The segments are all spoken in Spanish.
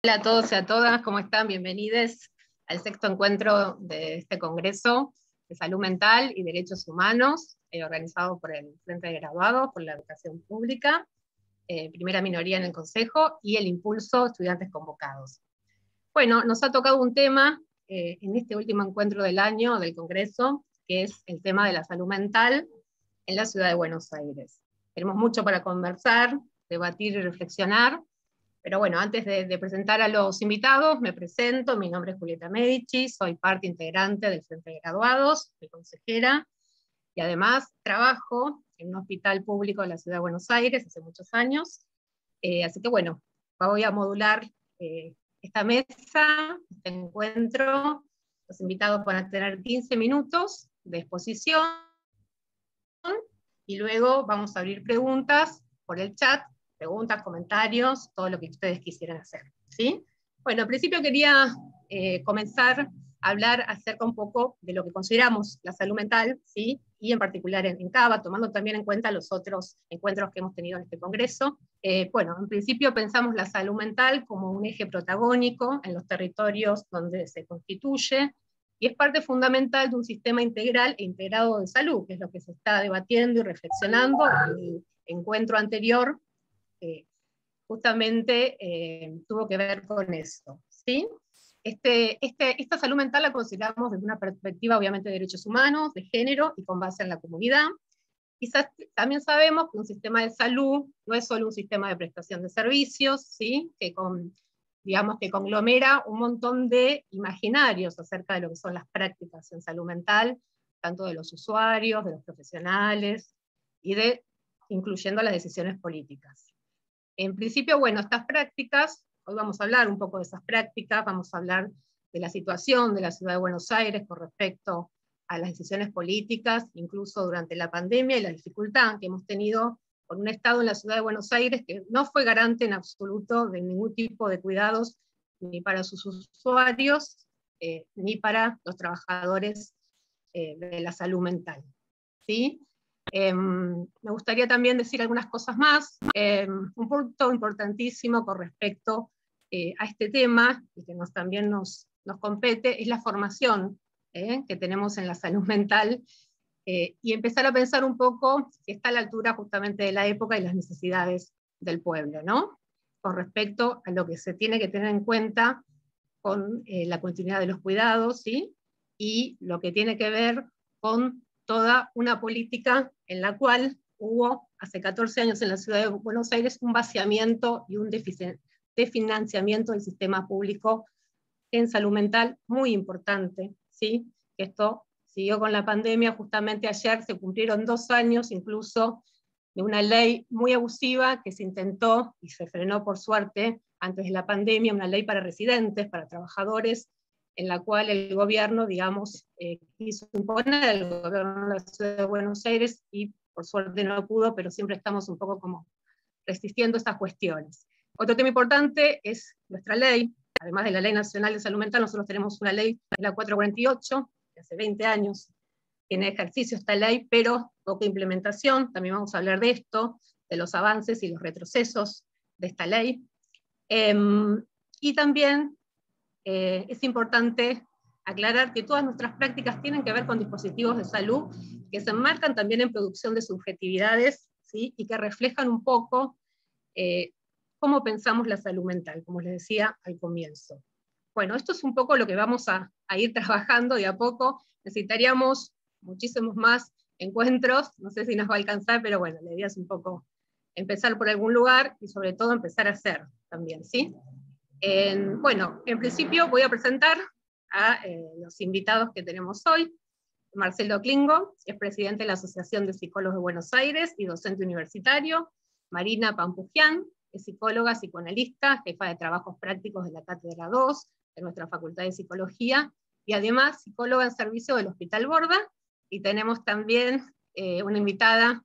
Hola a todos y a todas, ¿cómo están? Bienvenidos al sexto encuentro de este Congreso de Salud Mental y Derechos Humanos, organizado por el Frente de Graduados, por la Educación Pública, Primera Minoría en el Consejo y el Impulso Estudiantes Convocados. Bueno, nos ha tocado un tema en este último encuentro del año del Congreso, que es el tema de la salud mental en la ciudad de Buenos Aires. Tenemos mucho para conversar, debatir y reflexionar. Pero bueno, antes de presentar a los invitados, me presento. Mi nombre es Julieta Medici, soy parte integrante del Frente de Graduados, soy consejera, y además trabajo en un hospital público de la ciudad de Buenos Aires hace muchos años. Así que bueno, voy a modular esta mesa, este encuentro. Los invitados van a tener 15 minutos de exposición, y luego vamos a abrir preguntas por el chat, preguntas, comentarios, todo lo que ustedes quisieran hacer, ¿sí? Bueno, al principio quería comenzar a hablar acerca un poco de lo que consideramos la salud mental, ¿sí? Y en particular en CABA, tomando también en cuenta los otros encuentros que hemos tenido en este congreso. Bueno, en principio pensamos la salud mental como un eje protagónico en los territorios donde se constituye, y es parte fundamental de un sistema integral e integrado de salud, que es lo que se está debatiendo y reflexionando. El encuentro anterior justamente tuvo que ver con eso, ¿sí? Esta salud mental la consideramos desde una perspectiva obviamente de derechos humanos, de género y con base en la comunidad. Quizás también sabemos que un sistema de salud no es solo un sistema de prestación de servicios, ¿sí? Digamos que conglomera un montón de imaginarios acerca de lo que son las prácticas en salud mental, tanto de los usuarios, de los profesionales, y incluyendo las decisiones políticas. En principio, bueno, estas prácticas, hoy vamos a hablar un poco de esas prácticas, vamos a hablar de la situación de la ciudad de Buenos Aires con respecto a las decisiones políticas, incluso durante la pandemia, y la dificultad que hemos tenido con un Estado en la ciudad de Buenos Aires que no fue garante en absoluto de ningún tipo de cuidados, ni para sus usuarios, ni para los trabajadores de la salud mental, ¿sí? Me gustaría también decir algunas cosas más. Un punto importantísimo con respecto a este tema, y que también nos compete, es la formación que tenemos en la salud mental, y empezar a pensar un poco si está a la altura justamente de la época y las necesidades del pueblo, ¿no? Con respecto a lo que se tiene que tener en cuenta con la continuidad de los cuidados, ¿sí? Y lo que tiene que ver con toda una política en la cual hubo hace 14 años en la ciudad de Buenos Aires un vaciamiento y un déficit de financiamiento del sistema público en salud mental muy importante, ¿sí? Esto siguió con la pandemia. Justamente ayer se cumplieron 2 años incluso de una ley muy abusiva que se intentó y se frenó por suerte antes de la pandemia, una ley para residentes, para trabajadores, en la cual el gobierno, digamos, quiso imponer el gobierno de la ciudad de Buenos Aires, y por suerte no pudo, pero siempre estamos un poco como resistiendo estas cuestiones. Otro tema importante es nuestra ley. Además de la Ley Nacional de Salud Mental, nosotros tenemos una ley, la 448, de hace 20 años, tiene ejercicio esta ley, pero poca implementación. También vamos a hablar de esto, de los avances y los retrocesos de esta ley. Y también es importante aclarar que todas nuestras prácticas tienen que ver con dispositivos de salud que se enmarcan también en producción de subjetividades, ¿sí? Y que reflejan un poco cómo pensamos la salud mental, como les decía al comienzo. Bueno, esto es un poco lo que vamos a ir trabajando de a poco. Necesitaríamos muchísimos más encuentros, no sé si nos va a alcanzar, pero bueno, la idea es un poco empezar por algún lugar y sobre todo empezar a hacer también, ¿sí? Bueno, en principio voy a presentar a los invitados que tenemos hoy. Marcelo Klingo es presidente de la Asociación de Psicólogos de Buenos Aires y docente universitario. Marina Pampujian es psicóloga, psicoanalista, jefa de trabajos prácticos de la Cátedra 2 de nuestra Facultad de Psicología, y además psicóloga en servicio del Hospital Borda. Y tenemos también una invitada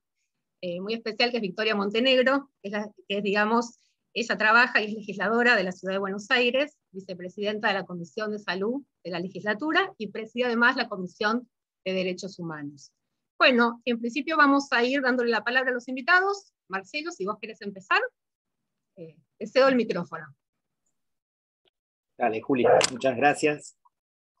muy especial, que es Victoria Montenegro, que es, digamos, ella trabaja y es legisladora de la Ciudad de Buenos Aires, vicepresidenta de la Comisión de Salud de la legislatura, y preside además la Comisión de Derechos Humanos. Bueno, en principio vamos a ir dándole la palabra a los invitados. Marcelo, si vos querés empezar, te cedo el micrófono. Dale, Juli, muchas gracias.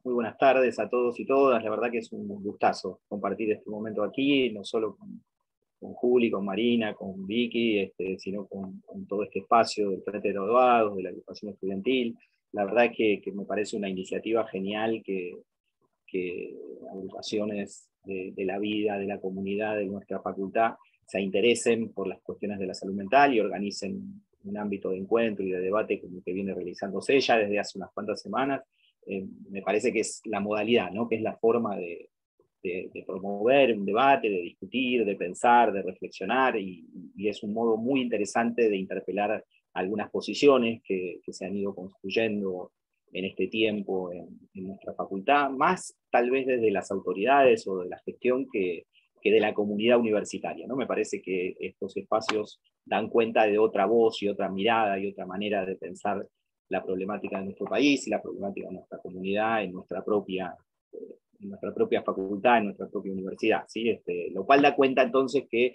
Muy buenas tardes a todos y todas. La verdad que es un gustazo compartir este momento aquí, no solo con Juli, con Marina, con Vicky, sino con todo este espacio del Frente de Graduados, de la agrupación estudiantil. La verdad es que me parece una iniciativa genial que agrupaciones de la vida, de la comunidad, de nuestra facultad, se interesen por las cuestiones de la salud mental y organicen un ámbito de encuentro y de debate como que viene realizándose ya desde hace unas cuantas semanas. Me parece que es la modalidad, ¿no? Que es la forma de promover un debate, de discutir, de pensar, de reflexionar, y es un modo muy interesante de interpelar algunas posiciones que se han ido construyendo en este tiempo en nuestra facultad, más tal vez desde las autoridades o de la gestión que de la comunidad universitaria, ¿no? Me parece que estos espacios dan cuenta de otra voz y otra mirada y otra manera de pensar la problemática de nuestro país y la problemática de nuestra comunidad en nuestra propia facultad, en nuestra propia universidad, ¿sí? Lo cual da cuenta entonces que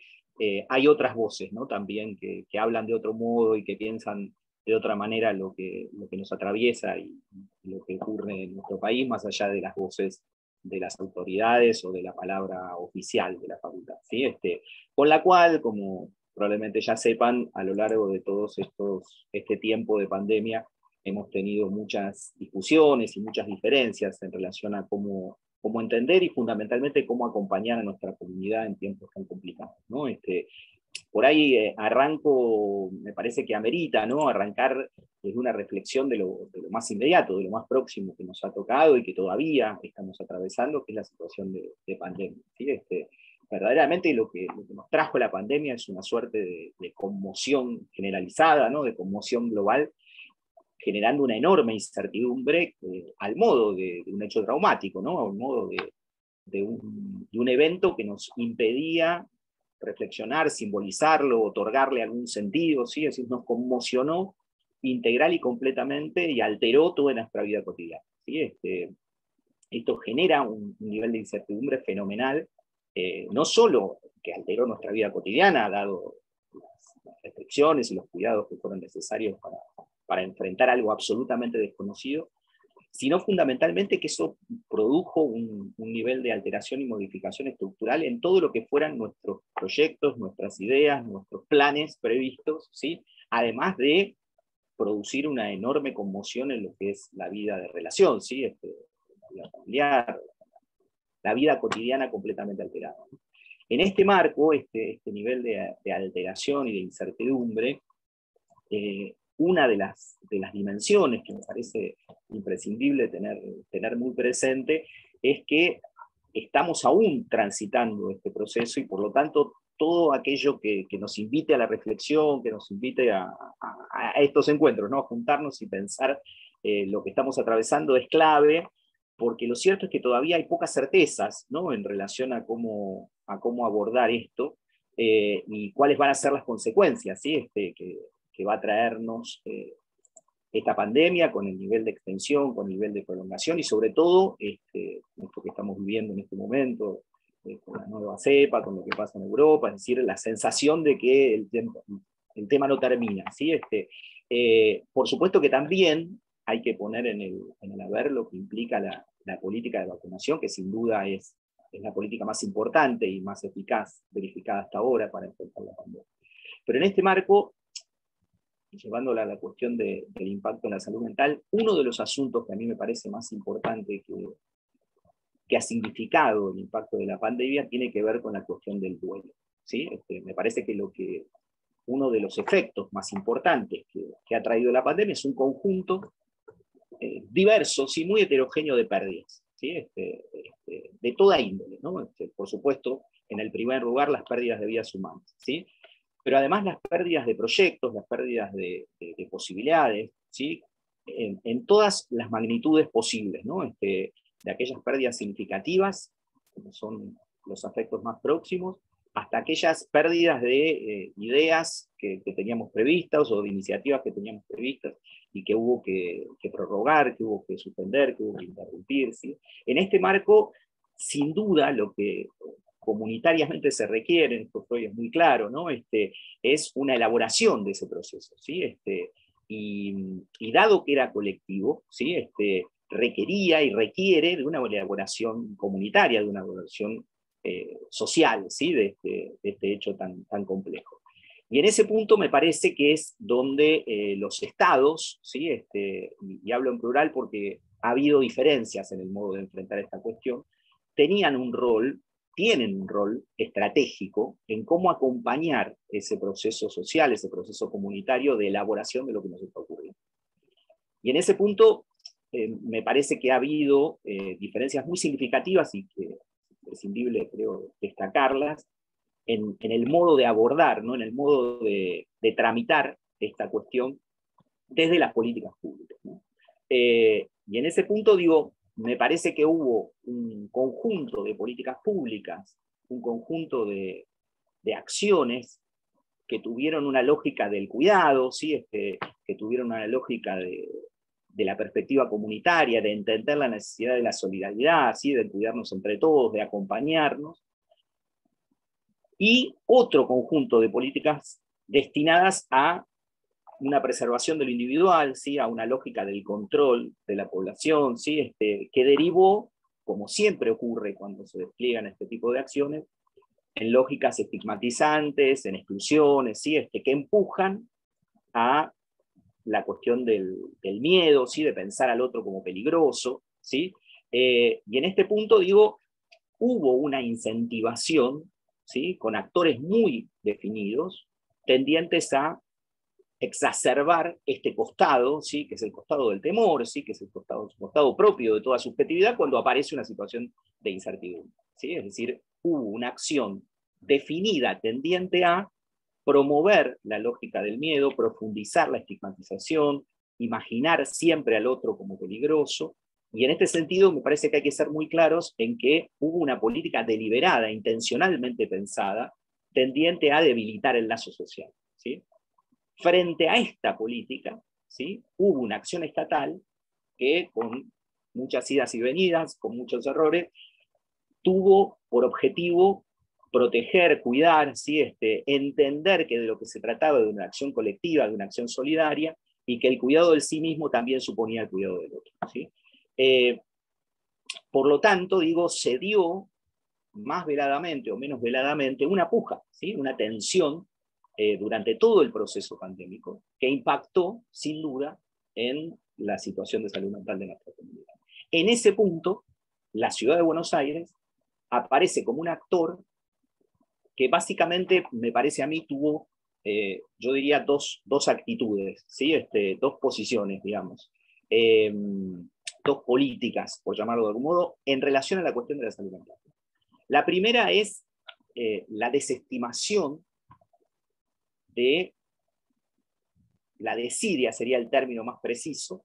hay otras voces, ¿no? También que hablan de otro modo y que piensan de otra manera lo que nos atraviesa y lo que ocurre en nuestro país, más allá de las voces de las autoridades o de la palabra oficial de la facultad, ¿sí? Con la cual, como probablemente ya sepan, a lo largo de este tiempo de pandemia, hemos tenido muchas discusiones y muchas diferencias en relación a cómo entender y fundamentalmente cómo acompañar a nuestra comunidad en tiempos tan complicados, ¿no? Por ahí arranco, me parece que amerita, ¿no? Arrancar desde una reflexión de lo más inmediato, de lo más próximo que nos ha tocado y que todavía estamos atravesando, que es la situación de pandemia, ¿sí? Verdaderamente lo que nos trajo la pandemia es una suerte de conmoción generalizada, ¿no? De conmoción global, generando una enorme incertidumbre al modo de un hecho traumático, ¿no? Al modo de un evento que nos impedía reflexionar, simbolizarlo, otorgarle algún sentido, ¿sí? Es decir, nos conmocionó integral y completamente y alteró toda nuestra vida cotidiana, ¿sí? Esto genera un nivel de incertidumbre fenomenal, no solo que alteró nuestra vida cotidiana, dado las restricciones y los cuidados que fueron necesarios para enfrentar algo absolutamente desconocido, sino fundamentalmente que eso produjo un nivel de alteración y modificación estructural en todo lo que fueran nuestros proyectos, nuestras ideas, nuestros planes previstos, ¿sí? Además de producir una enorme conmoción en lo que es la vida de relación, ¿sí? La vida familiar, la vida cotidiana completamente alterada. En este marco, este nivel de alteración y de incertidumbre, una de las dimensiones que me parece imprescindible tener muy presente es que estamos aún transitando este proceso y por lo tanto todo aquello que nos invite a la reflexión, que nos invite a estos encuentros, ¿no? A juntarnos y pensar lo que estamos atravesando es clave, porque lo cierto es que todavía hay pocas certezas, ¿no? En relación a cómo abordar esto y cuáles van a ser las consecuencias, ¿sí? Que va a traernos esta pandemia con el nivel de extensión, con el nivel de prolongación y sobre todo esto que estamos viviendo en este momento, con la nueva cepa, con lo que pasa en Europa, es decir, la sensación de que el tema no termina, ¿sí? Por supuesto que también hay que poner en el haber lo que implica la política de vacunación, que sin duda es la política más importante y más eficaz verificada hasta ahora para enfrentar la pandemia. Pero en este marco, llevándola a la cuestión del impacto en la salud mental, uno de los asuntos que a mí me parece más importante que ha significado el impacto de la pandemia tiene que ver con la cuestión del duelo, ¿sí? Me parece que uno de los efectos más importantes que ha traído la pandemia es un conjunto diverso, sí, muy heterogéneo de pérdidas, ¿sí? De toda índole, ¿no? Por supuesto, en el primer lugar, las pérdidas de vidas humanas, ¿sí? Pero además las pérdidas de proyectos, las pérdidas de posibilidades, ¿sí? En todas las magnitudes posibles, ¿no? De aquellas pérdidas significativas, como son los afectos más próximos, hasta aquellas pérdidas de ideas que teníamos previstas o de iniciativas que teníamos previstas y que hubo que prorrogar, que hubo que suspender, que hubo que interrumpir, ¿sí? En este marco, sin duda, lo que comunitariamente se requiere, esto hoy es muy claro, ¿no? Es una elaboración de ese proceso, ¿sí? y dado que era colectivo, ¿sí? Requería y requiere de una elaboración comunitaria, de una elaboración social, ¿sí? de este hecho tan complejo. Y en ese punto me parece que es donde los estados, ¿sí? Y hablo en plural porque ha habido diferencias en el modo de enfrentar esta cuestión, tienen un rol estratégico en cómo acompañar ese proceso social, ese proceso comunitario de elaboración de lo que nos está ocurriendo. Y en ese punto me parece que ha habido diferencias muy significativas y que es imprescindible, creo, destacarlas en el modo de abordar, ¿no? En el modo de tramitar esta cuestión desde las políticas públicas, ¿no? Y en ese punto, digo, me parece que hubo un conjunto de políticas públicas, un conjunto de acciones que tuvieron una lógica del cuidado, ¿sí? Que tuvieron una lógica de la perspectiva comunitaria, de entender la necesidad de la solidaridad, ¿sí? De cuidarnos entre todos, de acompañarnos, y otro conjunto de políticas destinadas a una preservación de lo individual, ¿sí? A una lógica del control de la población, ¿sí? Que derivó, como siempre ocurre cuando se despliegan este tipo de acciones, en lógicas estigmatizantes, en exclusiones, ¿sí? Que empujan a la cuestión del miedo, ¿sí? De pensar al otro como peligroso, ¿sí? Y en este punto, digo, hubo una incentivación, ¿sí? Con actores muy definidos, tendientes a exacerbar este costado, ¿sí? Que es el costado del temor, ¿sí? Que es el costado propio de toda subjetividad cuando aparece una situación de incertidumbre, ¿sí? Es decir, hubo una acción definida tendiente a promover la lógica del miedo, profundizar la estigmatización, imaginar siempre al otro como peligroso, y en este sentido me parece que hay que ser muy claros en que hubo una política deliberada, intencionalmente pensada, tendiente a debilitar el lazo social, ¿sí? Frente a esta política, ¿sí? Hubo una acción estatal que, con muchas idas y venidas, con muchos errores, tuvo por objetivo proteger, cuidar, ¿sí? Entender que de lo que se trataba de una acción colectiva, de una acción solidaria, y que el cuidado del sí mismo también suponía el cuidado del otro, ¿sí? Por lo tanto, digo, se dio más veladamente o menos veladamente una puja, ¿sí? Una tensión durante todo el proceso pandémico que impactó, sin duda, en la situación de salud mental de nuestra comunidad. En ese punto, la ciudad de Buenos Aires aparece como un actor que básicamente, me parece a mí, tuvo, yo diría, dos actitudes, ¿sí? Dos posiciones, digamos, dos políticas, por llamarlo de algún modo, en relación a la cuestión de la salud mental. La primera es la desestimación de la desidia, sería el término más preciso,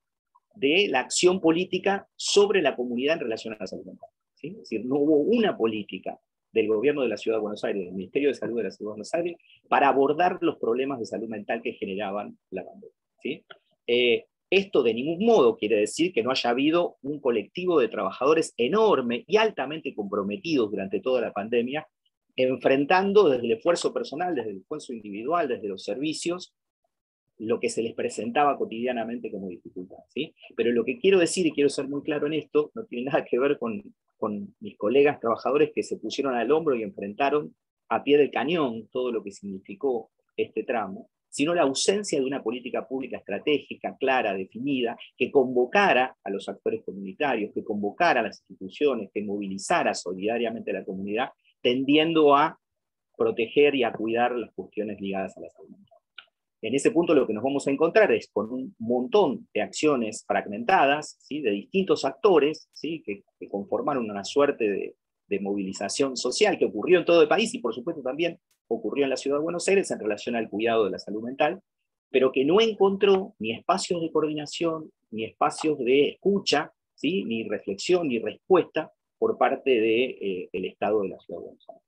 de la acción política sobre la comunidad en relación a la salud mental, ¿sí? Es decir, no hubo una política del gobierno de la Ciudad de Buenos Aires, del Ministerio de Salud de la Ciudad de Buenos Aires, para abordar los problemas de salud mental que generaban la pandemia, ¿sí? Esto de ningún modo quiere decir que no haya habido un colectivo de trabajadores enorme y altamente comprometidos durante toda la pandemia, enfrentando desde el esfuerzo personal, desde el esfuerzo individual, desde los servicios, lo que se les presentaba cotidianamente como dificultad, ¿sí? Pero lo que quiero decir, y quiero ser muy claro en esto, no tiene nada que ver con mis colegas trabajadores que se pusieron al hombro y enfrentaron a pie del cañón todo lo que significó este tramo, sino la ausencia de una política pública estratégica, clara, definida, que convocara a los actores comunitarios, que convocara a las instituciones, que movilizara solidariamente a la comunidad, tendiendo a proteger y a cuidar las cuestiones ligadas a la salud mental. En ese punto lo que nos vamos a encontrar es con un montón de acciones fragmentadas, ¿sí? De distintos actores, ¿sí? Que conformaron una suerte de movilización social que ocurrió en todo el país y por supuesto también ocurrió en la Ciudad de Buenos Aires en relación al cuidado de la salud mental, pero que no encontró ni espacios de coordinación, ni espacios de escucha, ¿sí? Ni reflexión, ni respuesta por parte del Estado de la Ciudad de Buenos Aires.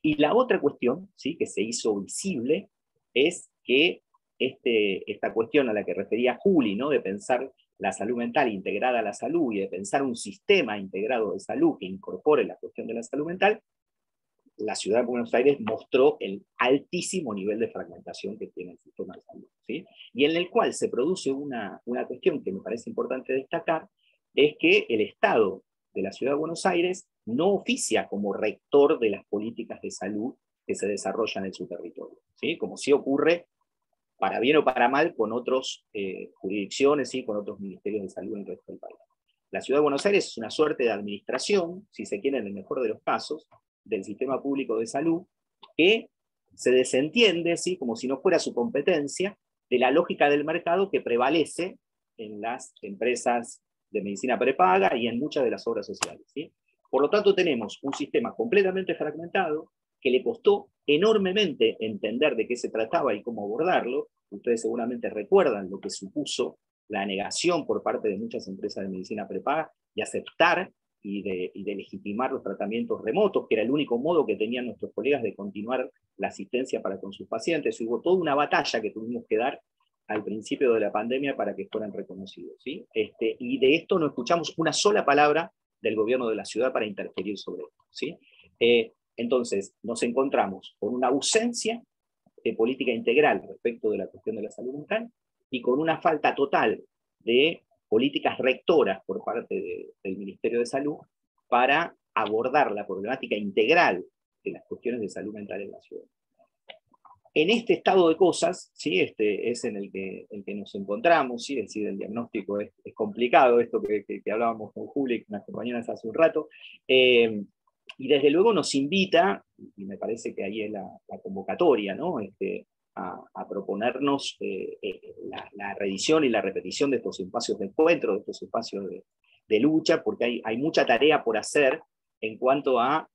Y la otra cuestión, ¿sí? Que se hizo visible es que esta cuestión a la que refería Juli, ¿no? De pensar la salud mental integrada a la salud y de pensar un sistema integrado de salud que incorpore la cuestión de la salud mental, la ciudad de Buenos Aires mostró el altísimo nivel de fragmentación que tiene el sistema de salud, ¿sí? Y en el cual se produce una cuestión que me parece importante destacar, es que el Estado de la ciudad de Buenos Aires no oficia como rector de las políticas de salud que se desarrollan en su territorio, ¿sí? Como sí ocurre, para bien o para mal, con otras jurisdicciones y con otros ministerios de salud en el resto del país. La ciudad de Buenos Aires es una suerte de administración, si se quiere en el mejor de los casos, del sistema público de salud, que se desentiende, ¿sí?, como si no fuera su competencia, de la lógica del mercado que prevalece en las empresas de medicina prepaga y en muchas de las obras sociales, ¿sí? Por lo tanto, tenemos un sistema completamente fragmentado, que le costó enormemente entender de qué se trataba y cómo abordarlo. Ustedes seguramente recuerdan lo que supuso la negación por parte de muchas empresas de medicina prepaga y aceptar y de legitimar los tratamientos remotos, que era el único modo que tenían nuestros colegas de continuar la asistencia para con sus pacientes. Hubo toda una batalla que tuvimos que dar al principio de la pandemia para que fueran reconocidos, ¿sí? Y de esto no escuchamos una sola palabra del gobierno de la ciudad para interferir sobre esto, ¿sí? Entonces, nos encontramos con una ausencia de política integral respecto de la cuestión de la salud mental y con una falta total de políticas rectoras por parte del Ministerio de Salud para abordar la problemática integral de las cuestiones de salud mental en la ciudad. En este estado de cosas, ¿sí?, es en el que nos encontramos, ¿sí?, es decir, el diagnóstico es complicado, esto que hablábamos con Juli y con las compañeras hace un rato, y desde luego nos invita, y me parece que ahí es la convocatoria, ¿no?, a proponernos la reedición y la repetición de estos espacios de encuentro, de estos espacios de lucha, porque hay mucha tarea por hacer en cuanto a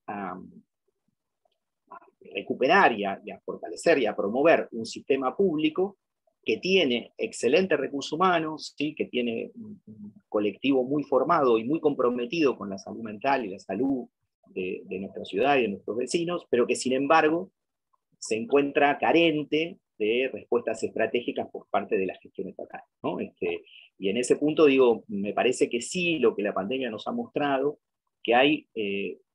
recuperar y a fortalecer y a promover un sistema público que tiene excelentes recursos humanos, ¿sí?, que tiene un colectivo muy formado y muy comprometido con la salud mental y la salud de nuestra ciudad y de nuestros vecinos, pero que sin embargo se encuentra carente de respuestas estratégicas por parte de la gestión estatal, ¿no? Y en ese punto, digo, me parece que sí, lo que la pandemia nos ha mostrado, que hay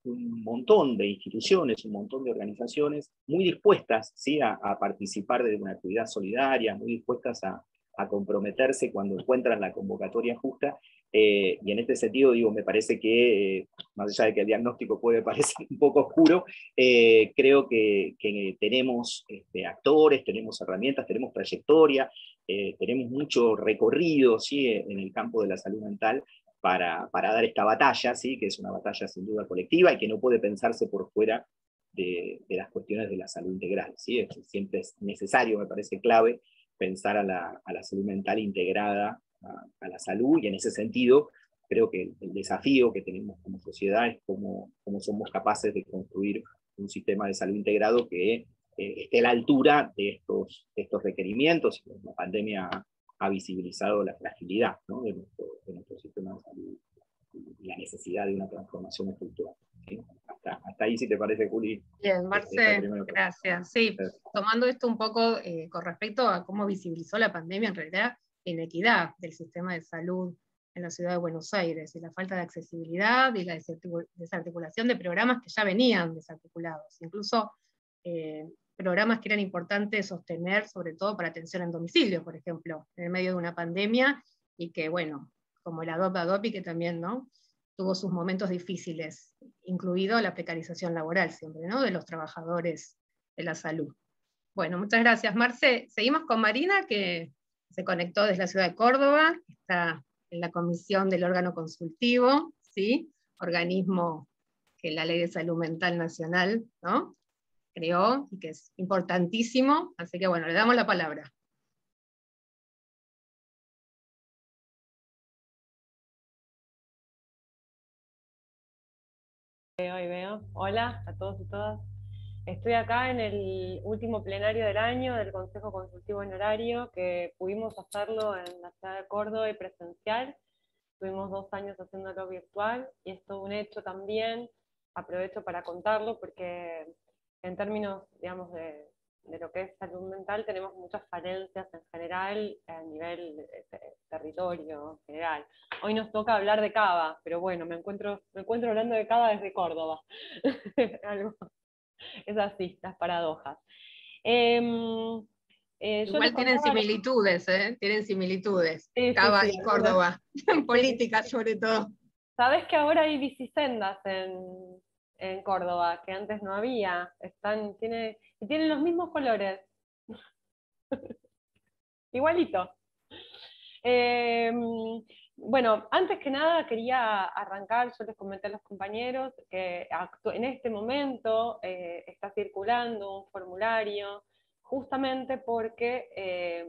un montón de instituciones, un montón de organizaciones muy dispuestas, ¿sí?, a participar de una actividad solidaria, muy dispuestas a comprometerse cuando encuentran la convocatoria justa, y en este sentido, digo, me parece que, más allá de que el diagnóstico puede parecer un poco oscuro, creo que tenemos actores, tenemos herramientas, tenemos trayectoria, tenemos mucho recorrido, ¿sí?, en el campo de la salud mental, para dar esta batalla, ¿sí?, que es una batalla sin duda colectiva y que no puede pensarse por fuera de las cuestiones de la salud integral, ¿sí? Siempre es necesario, me parece clave, pensar a la salud mental integrada a la salud, y en ese sentido creo que el desafío que tenemos como sociedad es cómo somos capaces de construir un sistema de salud integrado que esté a la altura de estos requerimientos. La pandemia ha visibilizado la fragilidad, ¿no?, de nuestro sistema de salud y la necesidad de una transformación estructural, ¿sí? Hasta ahí, si te parece, Juli. Bien, Marce, gracias. Sí, tomando esto un poco con respecto a cómo visibilizó la pandemia, en realidad, la inequidad del sistema de salud en la ciudad de Buenos Aires, y la falta de accesibilidad y la desarticulación de programas que ya venían desarticulados, incluso programas que eran importantes sostener, sobre todo para atención en domicilio, por ejemplo, en el medio de una pandemia, y que, bueno, como el ADOPI, que también, ¿no?, tuvo sus momentos difíciles, incluido la precarización laboral siempre, ¿no?, de los trabajadores de la salud. Bueno, muchas gracias, Marce. Seguimos con Marina, que se conectó desde la ciudad de Córdoba, está en la comisión del órgano consultivo, ¿sí?, organismo que la Ley de Salud Mental Nacional, ¿no?, creó, y que es importantísimo, así que bueno, le damos la palabra. Hoy veo. Hola a todos y todas. Estoy acá en el último plenario del año del Consejo Consultivo en Horario, que pudimos hacerlo en la ciudad de Córdoba y presencial. Tuvimos 2 años haciéndolo virtual, y es todo un hecho también. Aprovecho para contarlo porque en términos, digamos, de lo que es salud mental, tenemos muchas falencias en general a nivel territorio en general. Hoy nos toca hablar de Cava, pero bueno, me encuentro hablando de Cava desde Córdoba. Algo Es así, las paradojas. Yo les Igual tienen contaba... similitudes, ¿eh? Tienen similitudes. Sí, sí, Cava sí, y algunas. Córdoba, en Sí. política sobre todo. Sabés que ahora hay bicisendas en Córdoba, que antes no había. Y tienen los mismos colores, igualito. Eh, bueno, antes que nada quería arrancar, yo les comenté a los compañeros que en este momento está circulando un formulario justamente porque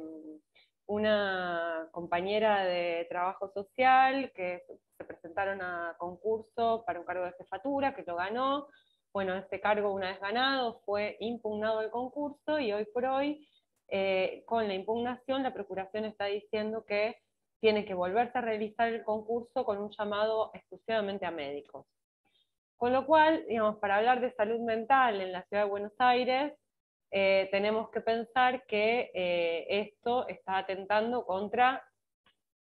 una compañera de trabajo social que se presentaron a concurso para un cargo de jefatura, que lo ganó. Bueno, este cargo, una vez ganado, fue impugnado el concurso y hoy por hoy con la impugnación, la Procuración está diciendo que tiene que volverse a realizar el concurso con un llamado exclusivamente a médicos. Con lo cual, digamos, para hablar de salud mental en la ciudad de Buenos Aires, tenemos que pensar que esto está atentando contra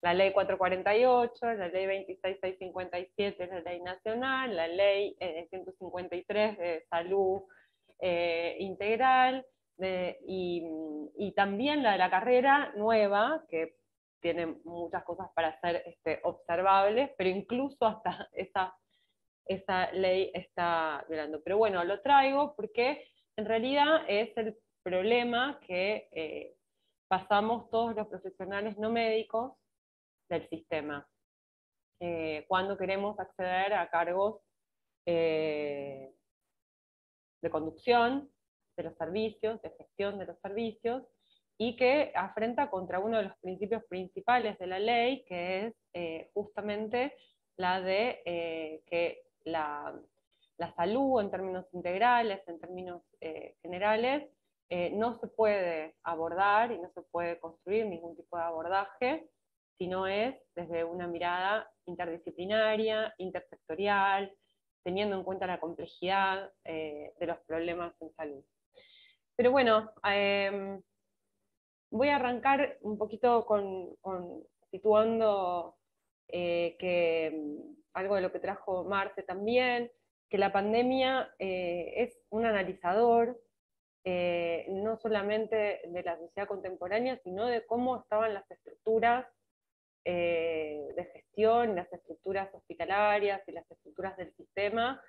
la ley 448, la ley 26657, la ley nacional, la ley 153 de salud integral, y también la de la carrera nueva, que tiene muchas cosas para ser observables, pero incluso hasta esa ley está violando. Pero bueno, lo traigo porque en realidad es el problema que pasamos todos los profesionales no médicos del sistema cuando queremos acceder a cargos de conducción de los servicios, de gestión de los servicios, y que afrenta contra uno de los principios principales de la ley, que es justamente la de que la salud en términos integrales, en términos generales, no se puede abordar y no se puede construir ningún tipo de abordaje si no es desde una mirada interdisciplinaria, intersectorial, teniendo en cuenta la complejidad de los problemas en salud. Pero bueno, voy a arrancar un poquito situando algo de lo que trajo Marce también, que la pandemia es un analizador no solamente de la sociedad contemporánea, sino de cómo estaban las estructuras de gestión, las estructuras hospitalarias y las estructuras del sistema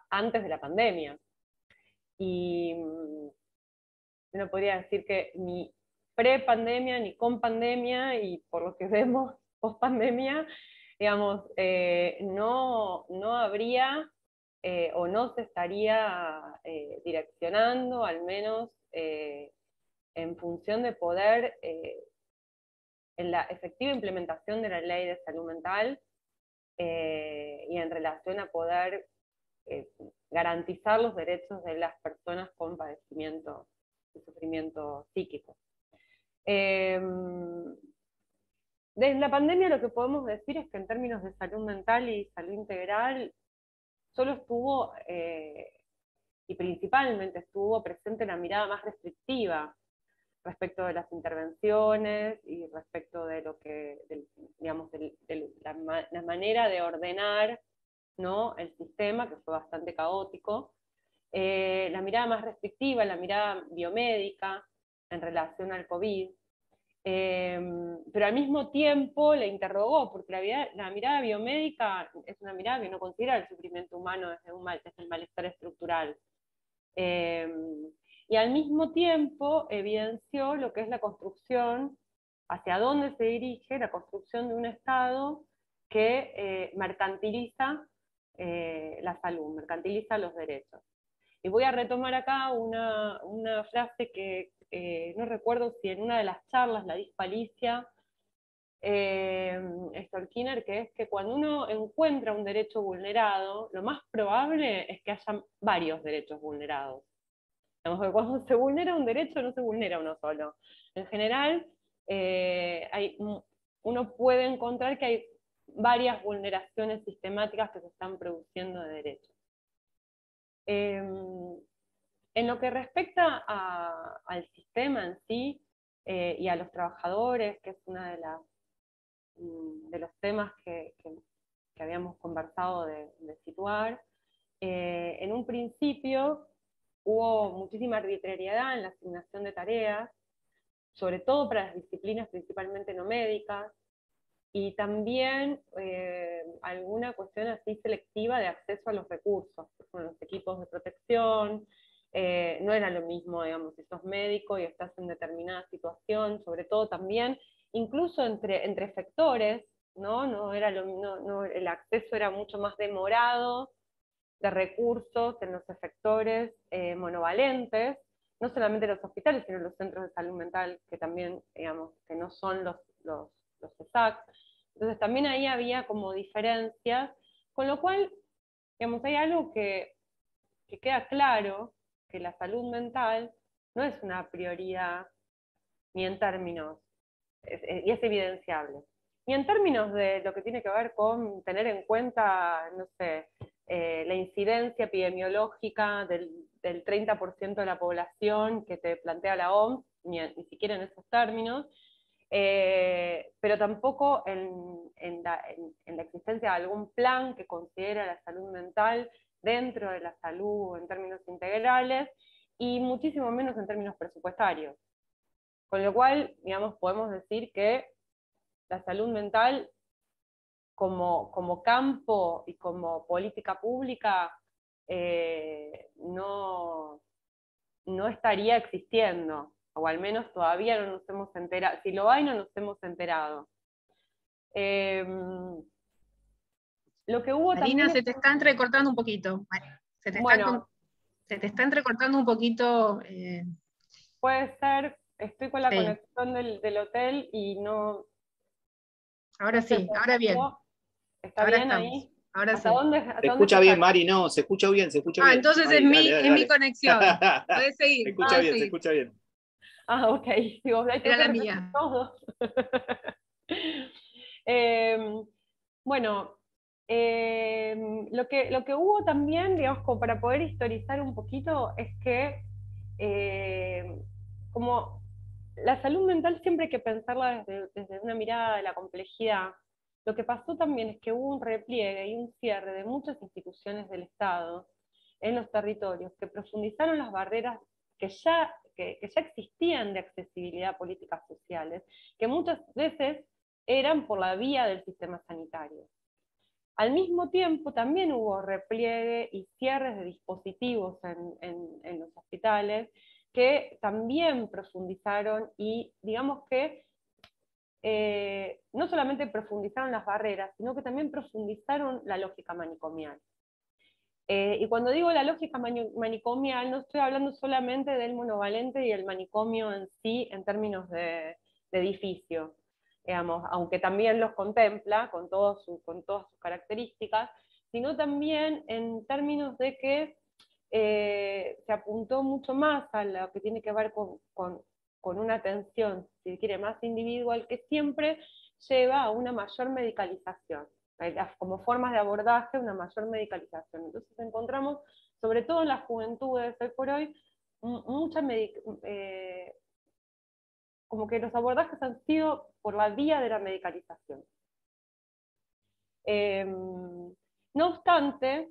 antes de la pandemia. Y no podría decir que ni pre-pandemia ni con pandemia, y por lo que vemos post-pandemia, digamos, no habría o no se estaría direccionando, al menos en función de poder en la efectiva implementación de la ley de salud mental y en relación a poder garantizar los derechos de las personas con padecimiento y sufrimiento psíquico. Desde la pandemia lo que podemos decir es que en términos de salud mental y salud integral solo estuvo, y principalmente estuvo presente la mirada más restrictiva respecto de las intervenciones y respecto de lo que, digamos, la manera de ordenar, ¿no?, el sistema, que fue bastante caótico. La mirada más restrictiva, la mirada biomédica en relación al COVID, pero al mismo tiempo le interrogó, porque la mirada biomédica es una mirada que no considera el sufrimiento humano desde el malestar estructural. Y al mismo tiempo evidenció lo que es la construcción, hacia dónde se dirige la construcción de un Estado que mercantiliza la salud, mercantiliza los derechos. Y voy a retomar acá una frase que no recuerdo si en una de las charlas la dijo Alicia Stolkiner, que es que cuando uno encuentra un derecho vulnerado, lo más probable es que haya varios derechos vulnerados. Digamos que cuando se vulnera un derecho, no se vulnera uno solo. En general, uno puede encontrar que hay varias vulneraciones sistemáticas que se están produciendo de derechos. En lo que respecta al sistema en sí y a los trabajadores, que es uno de los temas que habíamos conversado de situar, En un principio hubo muchísima arbitrariedad en la asignación de tareas, sobre todo para las disciplinas principalmente no médicas, y también alguna cuestión así selectiva de acceso a los recursos, por los equipos de protección. No era lo mismo, digamos, si sos médico y estás en determinada situación, sobre todo también, incluso entre efectores, ¿no? El acceso era mucho más demorado de recursos en los efectores monovalentes, no solamente en los hospitales, sino en los centros de salud mental, que también, digamos, que no son los ESAC. Entonces también ahí había como diferencias, con lo cual, digamos, hay algo que queda claro, que la salud mental no es una prioridad, ni en términos, y es evidenciable, ni en términos de lo que tiene que ver con tener en cuenta, no sé, la incidencia epidemiológica del 30% de la población que te plantea la OMS, ni siquiera en esos términos, pero tampoco en la existencia de algún plan que considera la salud mental dentro de la salud en términos integrales, y muchísimo menos en términos presupuestarios. Con lo cual, digamos, podemos decir que la salud mental como campo y como política pública no estaría existiendo, o al menos todavía no nos hemos enterado. Si lo hay, no nos hemos enterado. Lo que hubo Marina, también se te está entrecortando un poquito. bueno, Se te está entrecortando un poquito. puede ser, estoy con la Sí, conexión del hotel y no ahora sé, sí, ahora bien. ¿está Ahora bien estamos. ahí? Ahora ¿Hasta sí. dónde, Se hasta dónde escucha bien, escuchas? Mari, no, se escucha bien, se escucha Ah, bien. entonces Mari, dale, dale, es mi dale. conexión. Puedes Se seguir, escucha puedes bien, se seguir. escucha bien. Ah, ok. Digo, ahí tengo Era que la repetir mía. todo. Em, bueno, lo que hubo también, digamos, como para poder historizar un poquito, es que como la salud mental siempre hay que pensarla desde una mirada de la complejidad. Lo que pasó también es que hubo un repliegue y un cierre de muchas instituciones del Estado en los territorios que profundizaron las barreras que ya existían de accesibilidad a políticas sociales, que muchas veces eran por la vía del sistema sanitario. Al mismo tiempo también hubo repliegue y cierres de dispositivos en los hospitales que también profundizaron y digamos que no solamente profundizaron las barreras, sino que también profundizaron la lógica manicomial. Y cuando digo la lógica manicomial, no estoy hablando solamente del monovalente y el manicomio en sí, en términos de edificio, digamos, aunque también los contempla con todas sus características, sino también en términos de que se apuntó mucho más a lo que tiene que ver con una atención, si quiere, más individual, que siempre lleva a una mayor medicalización, como formas de abordaje, una mayor medicalización. Entonces encontramos, sobre todo en las juventudes hoy por hoy, mucha como que los abordajes han sido por la vía de la medicalización. No obstante,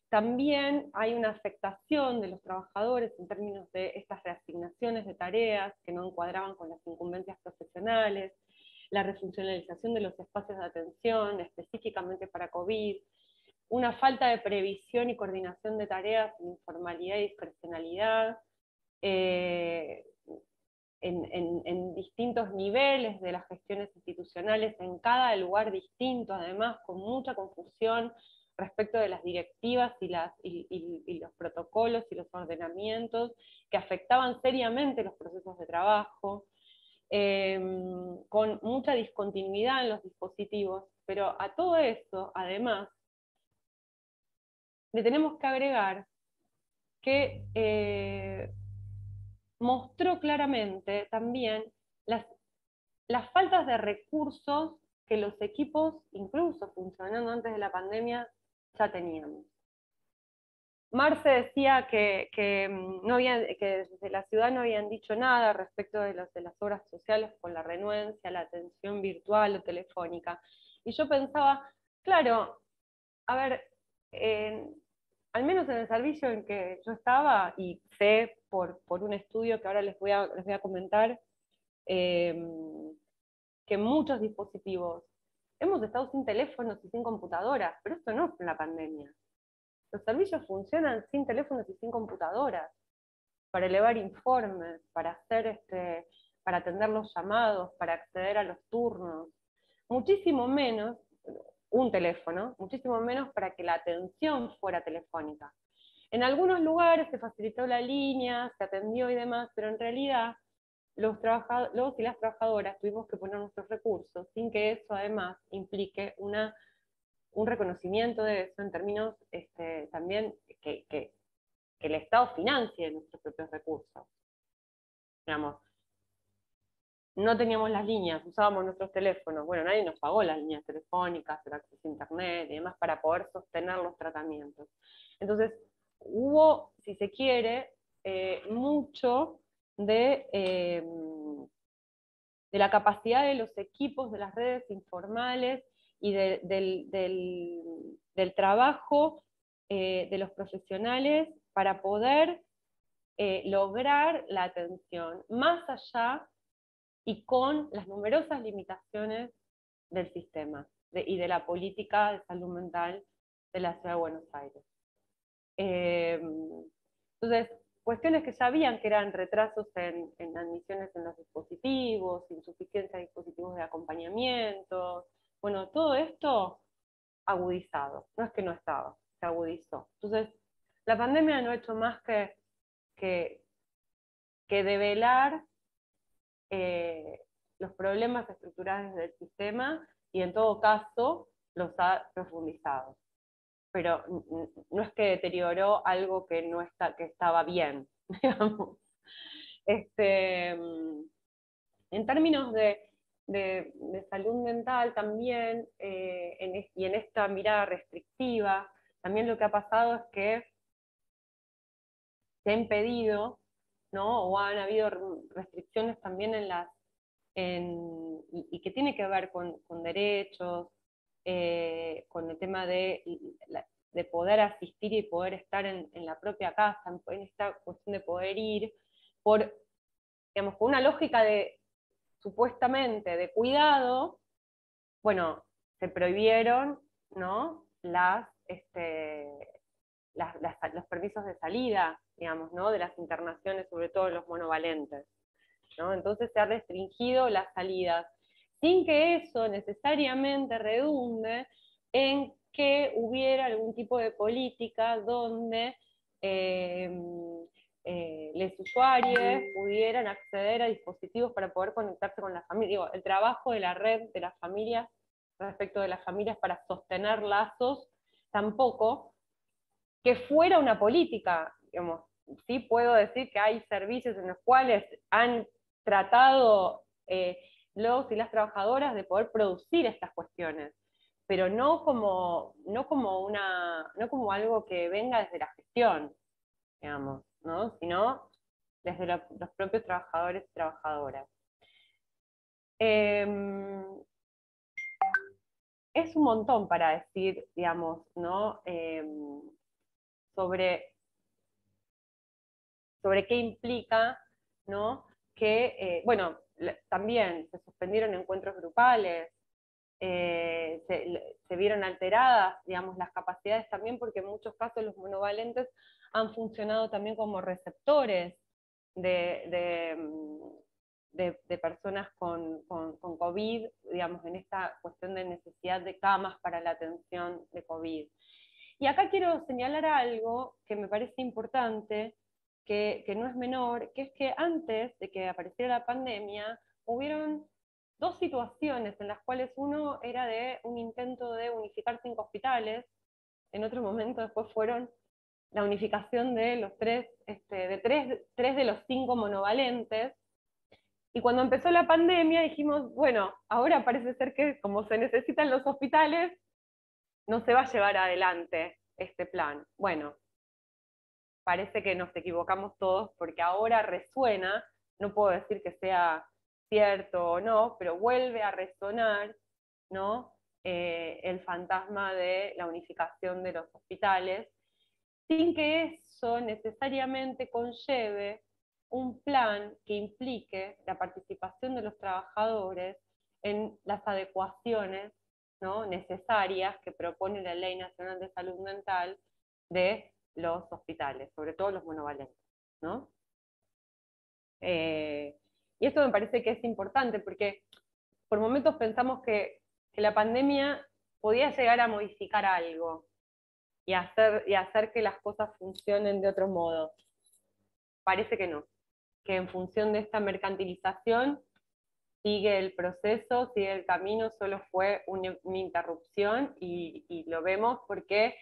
también hay una afectación de los trabajadores en términos de estas reasignaciones de tareas que no encuadraban con las incumbencias profesionales, la refuncionalización de los espacios de atención, específicamente para COVID, una falta de previsión y coordinación de tareas en informalidad y discrecionalidad, en distintos niveles de las gestiones institucionales, en cada lugar distinto, además, con mucha confusión respecto de las directivas y los protocolos y los ordenamientos que afectaban seriamente los procesos de trabajo, con mucha discontinuidad en los dispositivos, pero a todo eso, además, le tenemos que agregar que mostró claramente también las faltas de recursos que los equipos, incluso funcionando antes de la pandemia, ya teníamos. Marce decía que desde la ciudad no habían dicho nada respecto de las obras sociales con la renuencia, la atención virtual o telefónica. Y yo pensaba, claro, a ver, al menos en el servicio en que yo estaba, y sé por un estudio que ahora les voy a comentar, que muchos dispositivos hemos estado sin teléfonos y sin computadoras, pero esto no es en la pandemia. Los servicios funcionan sin teléfonos y sin computadoras, para elevar informes, para atender los llamados, para acceder a los turnos. Muchísimo menos un teléfono, muchísimo menos para que la atención fuera telefónica. En algunos lugares se facilitó la línea, se atendió y demás, pero en realidad los y las trabajadoras tuvimos que poner nuestros recursos sin que eso además implique un reconocimiento de eso en términos también que el Estado financie nuestros propios recursos. Digamos, no teníamos las líneas, usábamos nuestros teléfonos, bueno, nadie nos pagó las líneas telefónicas, el acceso a internet y demás para poder sostener los tratamientos. Entonces, hubo, si se quiere, mucho de la capacidad de los equipos de las redes informales y del trabajo de los profesionales para poder lograr la atención, más allá y con las numerosas limitaciones del sistema y de la política de salud mental de la Ciudad de Buenos Aires. Entonces, cuestiones que sabían que eran retrasos en admisiones en los dispositivos, insuficiencia de dispositivos de acompañamiento, bueno, todo esto agudizado, no es que no estaba, se agudizó. Entonces, la pandemia no ha hecho más que develar los problemas estructurales del sistema y en todo caso los ha profundizado. Pero no es que deterioró algo que que estaba bien, digamos. En términos de salud mental también, y en esta mirada restrictiva, también lo que ha pasado es que se ha impedido, ¿no? O han habido restricciones también y que tiene que ver con derechos, con el tema de poder asistir y poder estar en la propia casa, en esta cuestión de poder ir, digamos, con una lógica supuestamente de cuidado. Bueno, se prohibieron, ¿no? Los permisos de salida, digamos, ¿no? De las internaciones, sobre todo los monovalentes, ¿no? Entonces se ha restringido las salidas, sin que eso necesariamente redunde en que hubiera algún tipo de política donde los usuarios pudieran acceder a dispositivos para poder conectarse con la familia. Digo, el trabajo de la red de las familias respecto de las familias para sostener lazos, tampoco, que fuera una política, digamos. Sí puedo decir que hay servicios en los cuales han tratado los y las trabajadoras de poder producir estas cuestiones, pero no como algo que venga desde la gestión, digamos, ¿no? Sino desde los propios trabajadores y trabajadoras. Es un montón para decir, digamos, ¿no? Sobre qué implica, ¿no? Que, bueno, también se suspendieron encuentros grupales, se vieron alteradas, digamos, las capacidades también, porque en muchos casos los monovalentes han funcionado también como receptores de personas con COVID, digamos, en esta cuestión de necesidad de camas para la atención de COVID. Y acá quiero señalar algo que me parece importante, que no es menor, que es que antes de que apareciera la pandemia, hubieron dos situaciones en las cuales uno era de un intento de unificar 5 hospitales, en otro momento después fueron la unificación de los tres de los 5 monovalentes, y cuando empezó la pandemia dijimos, bueno, ahora parece ser que como se necesitan los hospitales, no se va a llevar adelante este plan. Bueno, parece que nos equivocamos todos, porque ahora resuena, no puedo decir que sea cierto o no, pero vuelve a resonar, ¿no? el fantasma de la unificación de los hospitales, sin que eso necesariamente conlleve un plan que implique la participación de los trabajadores en las adecuaciones, ¿no?, necesarias que propone la Ley Nacional de Salud Mental de los hospitales, sobre todo los monovalentes, ¿no? Y esto me parece que es importante porque por momentos pensamos que la pandemia podía llegar a modificar algo y hacer que las cosas funcionen de otro modo. Parece que no, que en función de esta mercantilización sigue el proceso, sigue el camino, solo fue una interrupción, y lo vemos porque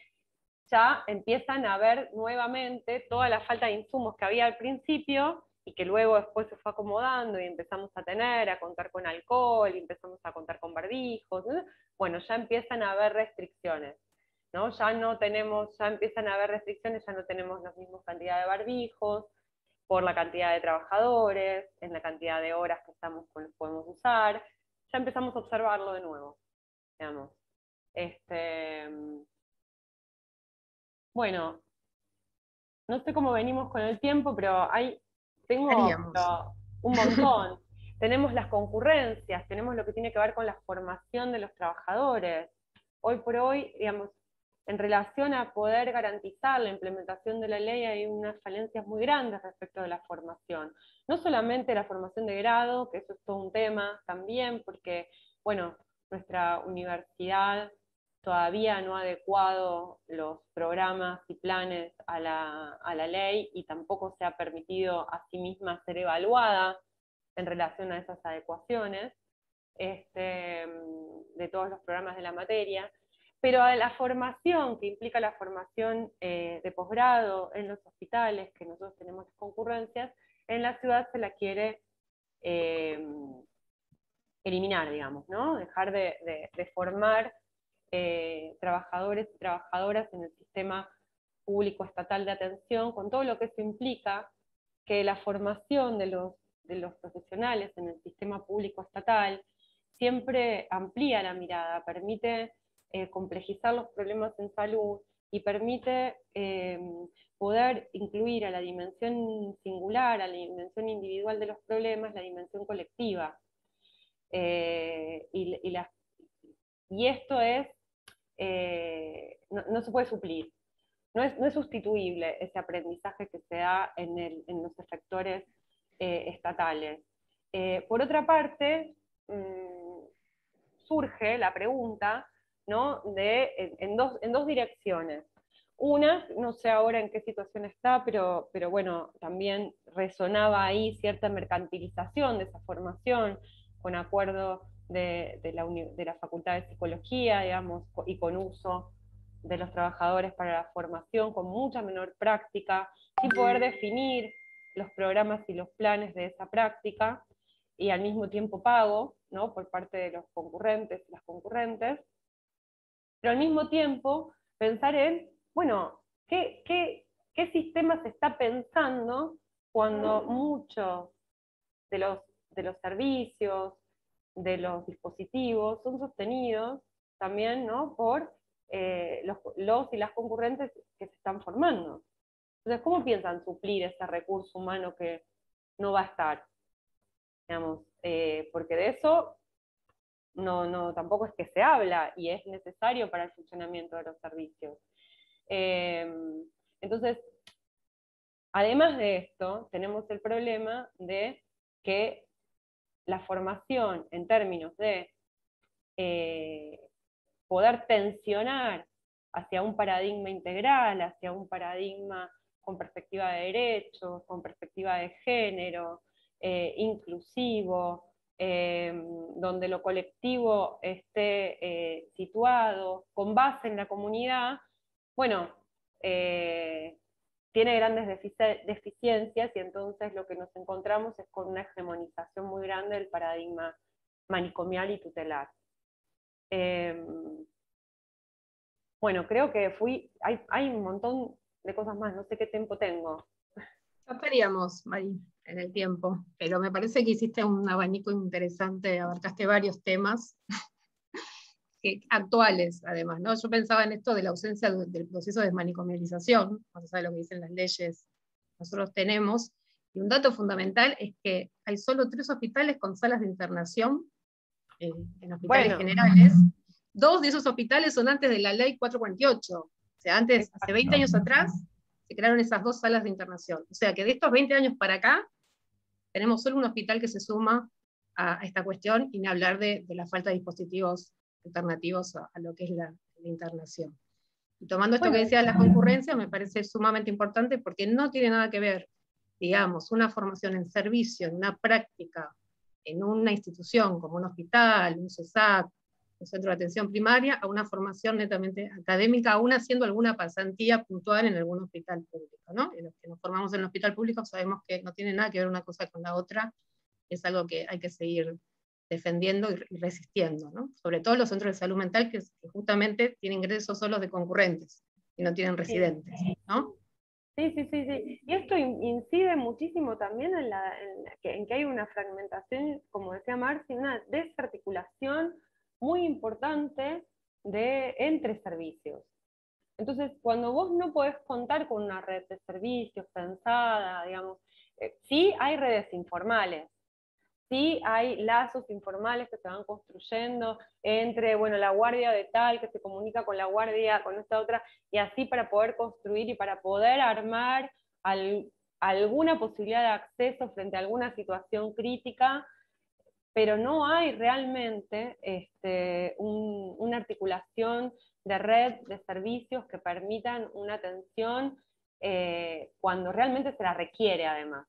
ya empiezan a ver nuevamente toda la falta de insumos que había al principio, y que luego después se fue acomodando, y empezamos a contar con alcohol, y empezamos a contar con barbijos, ¿no? Bueno, ya empiezan a haber restricciones, ¿no? Ya empiezan a haber restricciones, ya no tenemos la misma cantidad de barbijos, por la cantidad de trabajadores, en la cantidad de horas que podemos usar, ya empezamos a observarlo de nuevo, digamos. Bueno, no sé cómo venimos con el tiempo, pero tengo un montón. Tenemos las concurrencias, tenemos lo que tiene que ver con la formación de los trabajadores. Hoy por hoy, digamos, en relación a poder garantizar la implementación de la ley, hay unas falencias muy grandes respecto de la formación. No solamente la formación de grado, que eso es todo un tema también, porque, bueno, nuestra universidad todavía no ha adecuado los programas y planes a la ley, y tampoco se ha permitido a sí misma ser evaluada en relación a esas adecuaciones de todos los programas de la materia. Pero a la formación, que implica la formación de posgrado en los hospitales, que nosotros tenemos las concurrencias, en la ciudad se la quiere eliminar, digamos, ¿no? Dejar de formar trabajadores y trabajadoras en el sistema público estatal de atención, con todo lo que eso implica, que la formación de los profesionales en el sistema público estatal siempre amplía la mirada, permite complejizar los problemas en salud, y permite poder incluir a la dimensión singular, a la dimensión individual de los problemas, la dimensión colectiva. Y esto es, no se puede suplir, no es sustituible ese aprendizaje que se da en los efectores estatales. Por otra parte, surge la pregunta, ¿no?, en dos direcciones. Una, no sé ahora en qué situación está, pero bueno, también resonaba ahí cierta mercantilización de esa formación, con acuerdo de la Facultad de Psicología, digamos, y con uso de los trabajadores para la formación, con mucha menor práctica, sin poder definir los programas y los planes de esa práctica, y al mismo tiempo pago, ¿no?, por parte de los concurrentes y las concurrentes, pero al mismo tiempo pensar en, bueno, ¿qué sistema se está pensando cuando muchos de los servicios, de los dispositivos, son sostenidos también, ¿no?, por los y las concurrentes que se están formando? Entonces, ¿cómo piensan suplir ese recurso humano que no va a estar? Digamos, porque de eso tampoco es que se habla, y es necesario para el funcionamiento de los servicios. Entonces, además de esto, tenemos el problema de que la formación en términos de poder tensionar hacia un paradigma integral, hacia un paradigma con perspectiva de derechos, con perspectiva de género, inclusivo, donde lo colectivo esté situado con base en la comunidad, bueno, tiene grandes deficiencias, y entonces lo que nos encontramos es con una hegemonización muy grande del paradigma manicomial y tutelar. Bueno, creo que hay un montón de cosas más, no sé qué tiempo tengo. Ya estaríamos, Mari, en el tiempo, pero me parece que hiciste un abanico interesante, abarcaste varios temas. actuales, además, ¿no? Yo pensaba en esto de la ausencia del proceso de desmanicomialización, no se sabe lo que dicen las leyes, nosotros tenemos, y un dato fundamental es que hay solo 3 hospitales con salas de internación, en hospitales generales. 2 de esos hospitales son antes de la ley 448, o sea, antes, hace 20 años atrás, se crearon esas 2 salas de internación. O sea, que de estos 20 años para acá, tenemos solo un hospital que se suma a esta cuestión, y ni hablar de la falta de dispositivos alternativos a lo que es la internación. Y tomando esto que decía de la concurrencia, me parece sumamente importante, porque no tiene nada que ver, digamos, una formación en servicio, en una práctica, en una institución como un hospital, un CESAC, un centro de atención primaria, a una formación netamente académica, aún haciendo alguna pasantía puntual en algún hospital público, ¿no? Y los que nos formamos en el hospital público sabemos que no tiene nada que ver una cosa con la otra, es algo que hay que seguir defendiendo y resistiendo, ¿no? Sobre todo los centros de salud mental que justamente tienen ingresos solos de concurrentes y no tienen residentes, ¿no? Sí. Y esto incide muchísimo también en que hay una fragmentación, como decía Marci, una desarticulación muy importante entre servicios. Entonces, cuando vos no podés contar con una red de servicios pensada, digamos, sí hay redes informales, sí hay lazos informales que se van construyendo entre, bueno, la guardia de tal que se comunica con la guardia, con esta otra, y así para poder construir y para poder armar alguna posibilidad de acceso frente a alguna situación crítica, pero no hay realmente una articulación de red de servicios que permitan una atención cuando realmente se la requiere, además.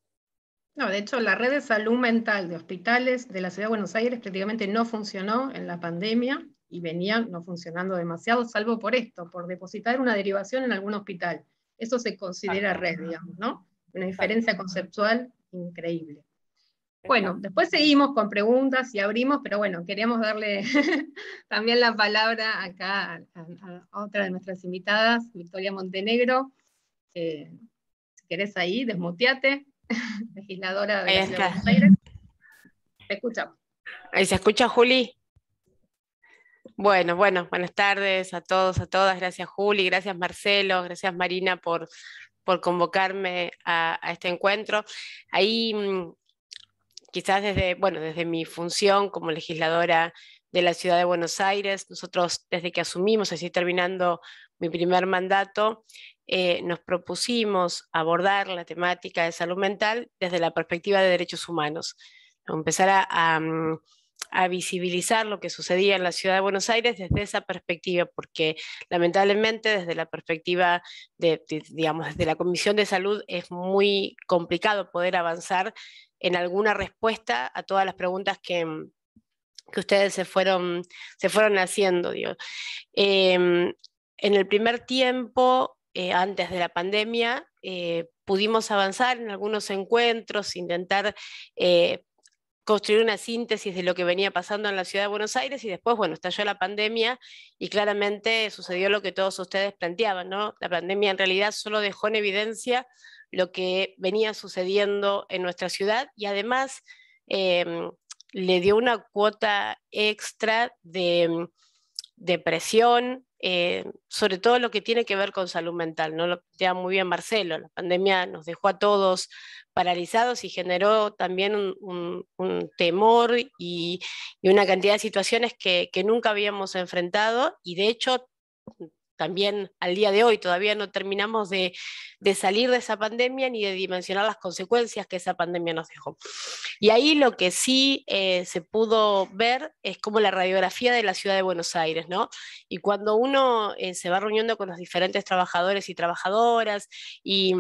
No, de hecho, la red de salud mental de hospitales de la Ciudad de Buenos Aires prácticamente no funcionó en la pandemia, y venía no funcionando demasiado, salvo por esto, por depositar una derivación en algún hospital. Eso se considera red, digamos, ¿no? Una diferencia conceptual increíble. Bueno, después seguimos con preguntas y abrimos, pero bueno, queríamos darle también la palabra acá a otra de nuestras invitadas, Victoria Montenegro. Si querés ahí, desmuteate, legisladora de la Ciudad de Buenos Aires. Te escuchamos. ¿Ahí se escucha, Juli? Bueno, buenas tardes a todos, a todas. Gracias, Juli, gracias, Marcelo, gracias, Marina, por convocarme a este encuentro. Ahí, quizás desde mi función como legisladora de la Ciudad de Buenos Aires, nosotros desde que asumimos, así terminando mi primer mandato, nos propusimos abordar la temática de salud mental desde la perspectiva de derechos humanos. Empezar a visibilizar lo que sucedía en la Ciudad de Buenos Aires desde esa perspectiva, porque lamentablemente desde la perspectiva digamos, desde la Comisión de Salud es muy complicado poder avanzar en alguna respuesta a todas las preguntas que ustedes se fueron haciendo. Digo. En el primer tiempo, antes de la pandemia, pudimos avanzar en algunos encuentros, intentar construir una síntesis de lo que venía pasando en la Ciudad de Buenos Aires, y después, bueno, estalló la pandemia y claramente sucedió lo que todos ustedes planteaban, ¿no? La pandemia en realidad solo dejó en evidencia lo que venía sucediendo en nuestra ciudad, y además le dio una cuota extra de presión, sobre todo lo que tiene que ver con salud mental, ¿no? Lo plantea muy bien Marcelo, la pandemia nos dejó a todos paralizados y generó también un temor y una cantidad de situaciones que nunca habíamos enfrentado, y de hecho también al día de hoy todavía no terminamos de salir de esa pandemia ni de dimensionar las consecuencias que esa pandemia nos dejó. Y ahí lo que sí se pudo ver es como la radiografía de la Ciudad de Buenos Aires, ¿no? Y cuando uno se va reuniendo con los diferentes trabajadores y trabajadoras y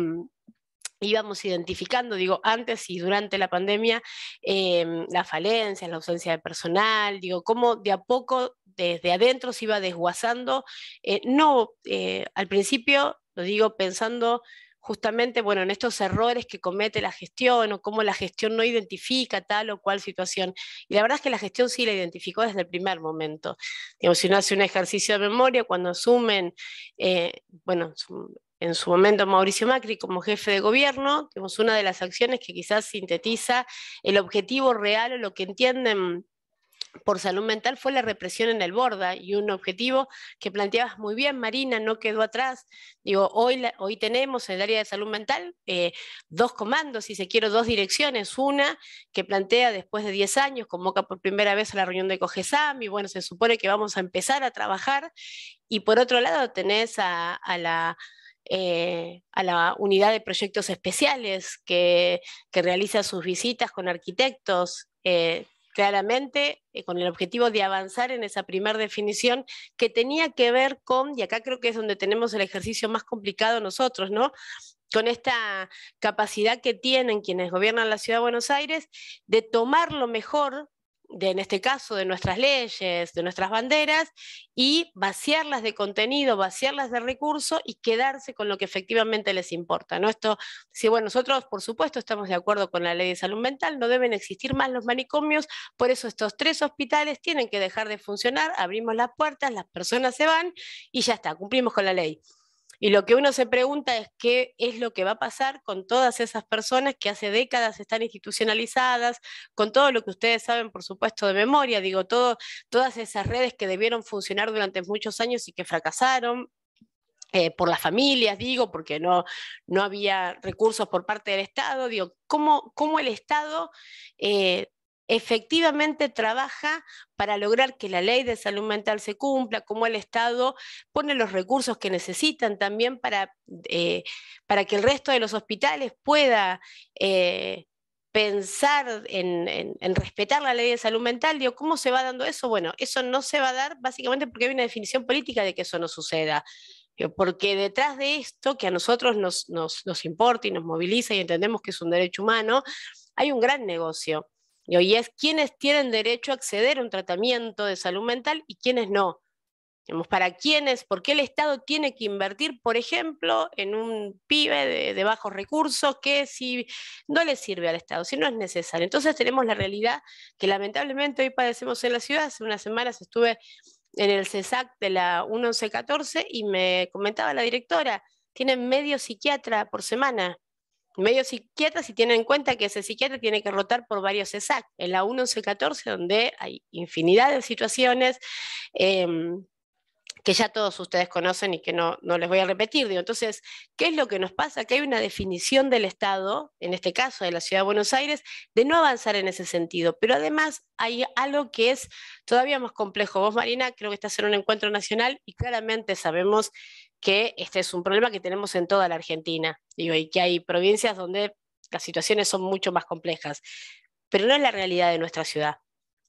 íbamos identificando, digo, antes y durante la pandemia, las falencias, la ausencia de personal, digo, cómo de a poco desde adentro se iba desguazando, al principio, lo digo pensando justamente, bueno, en estos errores que comete la gestión, o cómo la gestión no identifica tal o cual situación, y la verdad es que la gestión sí la identificó desde el primer momento. Digamos, si uno hace un ejercicio de memoria, cuando asumen, en su momento Mauricio Macri como jefe de gobierno, tenemos una de las acciones que quizás sintetiza el objetivo real o lo que entienden por salud mental fue la represión en el Borda, y un objetivo que planteabas muy bien, Marina, no quedó atrás. Digo, hoy tenemos en el área de salud mental dos comandos, si se quiere, dos direcciones. Una que plantea después de 10 años, convoca por primera vez a la reunión de COGESAM, y bueno, se supone que vamos a empezar a trabajar. Y por otro lado tenés a la unidad de proyectos especiales que realiza sus visitas con arquitectos, claramente con el objetivo de avanzar en esa primera definición que tenía que ver con, y acá creo que es donde tenemos el ejercicio más complicado nosotros, ¿no? Con esta capacidad que tienen quienes gobiernan la Ciudad de Buenos Aires de tomar lo mejor, en este caso, de nuestras leyes, de nuestras banderas, y vaciarlas de contenido, vaciarlas de recursos y quedarse con lo que efectivamente les importa, ¿no? Esto, sí, bueno, nosotros por supuesto estamos de acuerdo con la ley de salud mental, no deben existir más los manicomios, por eso estos 3 hospitales tienen que dejar de funcionar, abrimos las puertas, las personas se van y ya está, cumplimos con la ley. Y lo que uno se pregunta es qué es lo que va a pasar con todas esas personas que hace décadas están institucionalizadas, con todo lo que ustedes saben, por supuesto, de memoria, digo, todas esas redes que debieron funcionar durante muchos años y que fracasaron. Por las familias, digo, porque no había recursos por parte del Estado, digo, cómo el Estado efectivamente trabaja para lograr que la ley de salud mental se cumpla, cómo el Estado pone los recursos que necesitan también para que el resto de los hospitales pueda pensar en respetar la ley de salud mental. Digo, ¿cómo se va dando eso? Bueno, eso no se va a dar básicamente porque hay una definición política de que eso no suceda. Porque detrás de esto, que a nosotros nos importa y nos moviliza y entendemos que es un derecho humano, hay un gran negocio. Y es quiénes tienen derecho a acceder a un tratamiento de salud mental y quiénes no. Para quiénes, por qué el Estado tiene que invertir, por ejemplo, en un pibe de bajos recursos que si no le sirve al Estado, si no es necesario. Entonces tenemos la realidad que lamentablemente hoy padecemos en la ciudad. Hace unas semanas estuve en el CESAC de la 1114 y me comentaba la directora, tienen medio psiquiatra por semana. Medio psiquiatra si tienen en cuenta que ese psiquiatra tiene que rotar por varios CESAC. En la 1114, donde hay infinidad de situaciones que ya todos ustedes conocen y que no les voy a repetir. Digo, entonces, ¿qué es lo que nos pasa? Que hay una definición del Estado, en este caso de la Ciudad de Buenos Aires, de no avanzar en ese sentido. Pero además hay algo que es todavía más complejo. Vos, Marina, creo que estás en un encuentro nacional y claramente sabemos que este es un problema que tenemos en toda la Argentina. Digo, y que hay provincias donde las situaciones son mucho más complejas. Pero no es la realidad de nuestra ciudad.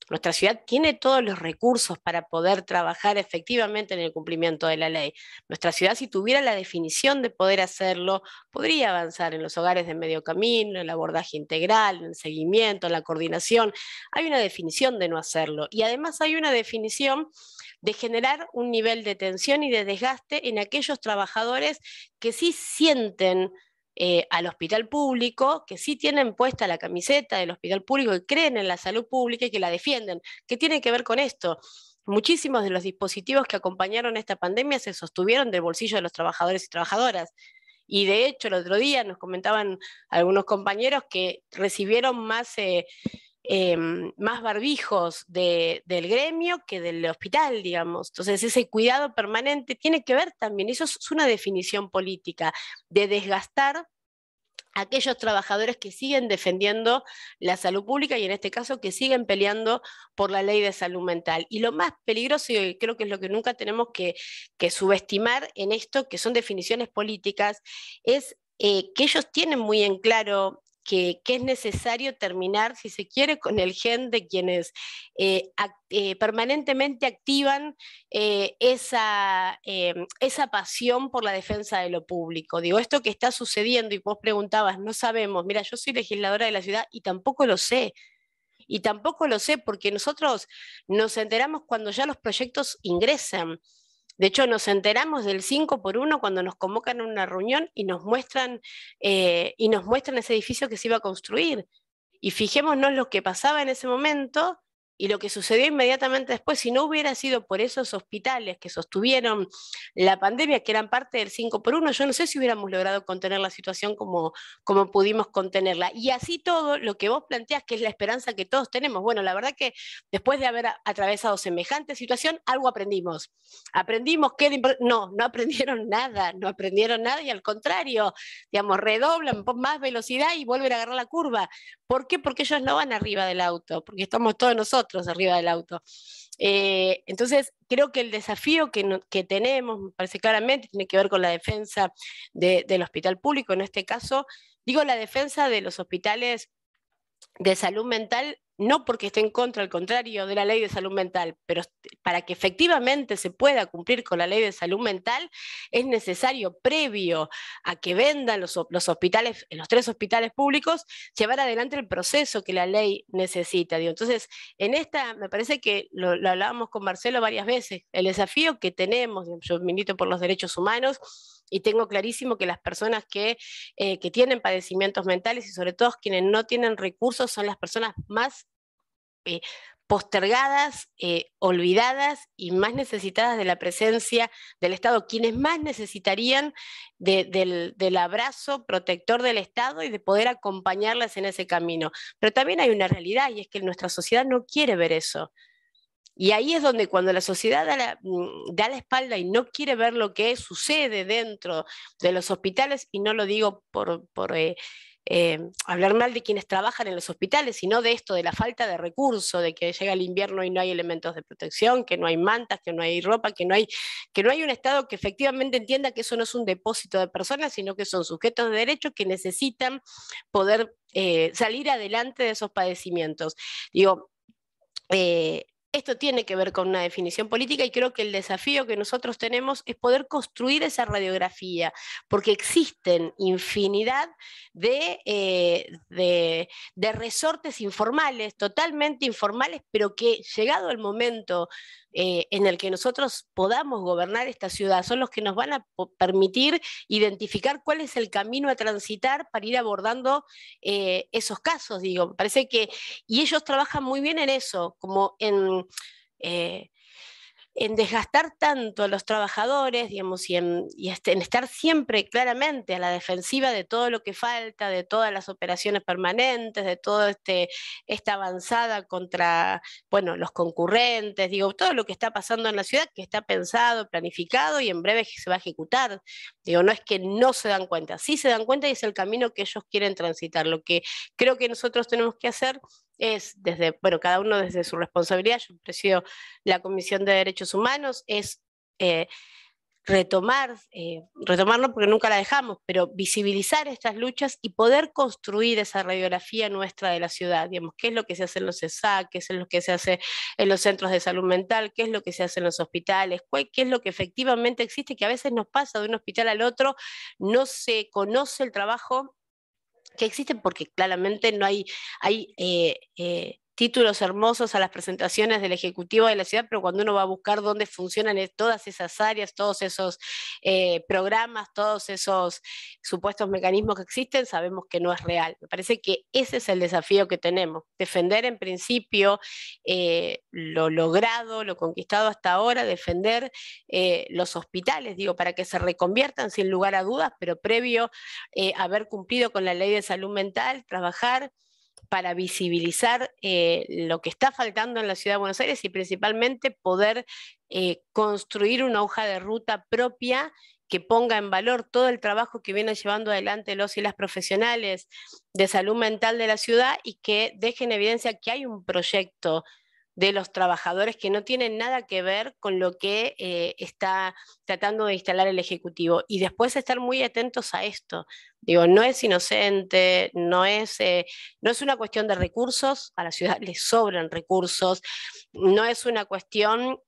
Nuestra ciudad tiene todos los recursos para poder trabajar efectivamente en el cumplimiento de la ley. Nuestra ciudad, si tuviera la definición de poder hacerlo, podría avanzar en los hogares de medio camino, en el abordaje integral, en el seguimiento, en la coordinación. Hay una definición de no hacerlo. Y además hay una definición de generar un nivel de tensión y de desgaste en aquellos trabajadores que sí sienten al hospital público, que sí tienen puesta la camiseta del hospital público, que creen en la salud pública y que la defienden. ¿Qué tiene que ver con esto? Muchísimos de los dispositivos que acompañaron esta pandemia se sostuvieron del bolsillo de los trabajadores y trabajadoras. Y de hecho, el otro día nos comentaban algunos compañeros que recibieron más barbijos del gremio que del hospital, digamos. Entonces, ese cuidado permanente tiene que ver también, eso es una definición política, de desgastar a aquellos trabajadores que siguen defendiendo la salud pública y en este caso que siguen peleando por la ley de salud mental. Y lo más peligroso, y creo que es lo que nunca tenemos que subestimar en esto, que son definiciones políticas, es que ellos tienen muy en claro que es necesario terminar, si se quiere, con el gen de quienes permanentemente activan esa pasión por la defensa de lo público. Digo, esto que está sucediendo, y vos preguntabas, no sabemos, mira, yo soy legisladora de la ciudad y tampoco lo sé. Y tampoco lo sé porque nosotros nos enteramos cuando ya los proyectos ingresan. De hecho, nos enteramos del 5x1 cuando nos convocan a una reunión y nos muestran ese edificio que se iba a construir. Y fijémonos lo que pasaba en ese momento y lo que sucedió inmediatamente después, si no hubiera sido por esos hospitales que sostuvieron la pandemia, que eran parte del 5x1, yo no sé si hubiéramos logrado contener la situación como pudimos contenerla. Y así todo, lo que vos planteás, que es la esperanza que todos tenemos. Bueno, la verdad que después de haber atravesado semejante situación, algo aprendimos. Aprendimos que no aprendieron nada, no aprendieron nada, y al contrario, digamos, redoblan más velocidad y vuelven a agarrar la curva. ¿Por qué? Porque ellos no van arriba del auto, porque estamos todos nosotros arriba del auto. Entonces, creo que el desafío que tenemos, me parece claramente, tiene que ver con la defensa del hospital público, en este caso, digo la defensa de los hospitales de salud mental, no porque esté en contra, al contrario, de la ley de salud mental, pero para que efectivamente se pueda cumplir con la ley de salud mental, es necesario, previo a que vendan los hospitales, los 3 hospitales públicos, llevar adelante el proceso que la ley necesita. Digo. Entonces, en esta, me parece que lo hablábamos con Marcelo varias veces, el desafío que tenemos, yo milito por los derechos humanos, y tengo clarísimo que las personas que tienen padecimientos mentales y sobre todo quienes no tienen recursos son las personas más postergadas, olvidadas y más necesitadas de la presencia del Estado, quienes más necesitarían del abrazo protector del Estado y de poder acompañarlas en ese camino. Pero también hay una realidad, y es que nuestra sociedad no quiere ver eso. Y ahí es donde cuando la sociedad da la espalda y no quiere ver lo que sucede dentro de los hospitales, y no lo digo por hablar mal de quienes trabajan en los hospitales, sino de esto, de la falta de recursos, de que llega el invierno y no hay elementos de protección, que no hay mantas, que no hay ropa, que no hay un Estado que efectivamente entienda que eso no es un depósito de personas, sino que son sujetos de derecho que necesitan poder salir adelante de esos padecimientos. Digo, esto tiene que ver con una definición política, y creo que el desafío que nosotros tenemos es poder construir esa radiografía, porque existen infinidad de resortes informales, totalmente informales, pero que llegado el momento en el que nosotros podamos gobernar esta ciudad, son los que nos van a permitir identificar cuál es el camino a transitar para ir abordando esos casos, digo. Me parece que, y ellos trabajan muy bien en eso, como en desgastar tanto a los trabajadores, digamos, y en estar siempre claramente a la defensiva de todo lo que falta, de todas las operaciones permanentes, de toda esta avanzada contra, bueno, los concurrentes, digo, todo lo que está pasando en la ciudad, que está pensado, planificado y en breve se va a ejecutar. Digo, no es que no se dan cuenta, sí se dan cuenta y es el camino que ellos quieren transitar. Lo que creo que nosotros tenemos que hacer es, cada uno desde su responsabilidad, yo presido la Comisión de Derechos Humanos, es retomarlo porque nunca la dejamos, pero visibilizar estas luchas y poder construir esa radiografía nuestra de la ciudad, digamos, qué es lo que se hace en los ESAC, qué es lo que se hace en los centros de salud mental, qué es lo que se hace en los hospitales, qué es lo que efectivamente existe, que a veces nos pasa de un hospital al otro, no se conoce el trabajo que existen porque claramente no hay títulos hermosos a las presentaciones del Ejecutivo de la ciudad, pero cuando uno va a buscar dónde funcionan todas esas áreas, todos esos programas, todos esos supuestos mecanismos que existen, sabemos que no es real. Me parece que ese es el desafío que tenemos, defender en principio lo logrado, lo conquistado hasta ahora, defender los hospitales, digo, para que se reconviertan sin lugar a dudas, pero previo haber cumplido con la ley de salud mental, trabajar para visibilizar lo que está faltando en la Ciudad de Buenos Aires y principalmente poder construir una hoja de ruta propia que ponga en valor todo el trabajo que vienen llevando adelante los y las profesionales de salud mental de la ciudad y que deje en evidencia que hay un proyecto de los trabajadores que no tienen nada que ver con lo que está tratando de instalar el Ejecutivo. Y después estar muy atentos a esto. Digo, no es inocente, no es una cuestión de recursos, a la ciudad le sobran recursos, no es una cuestión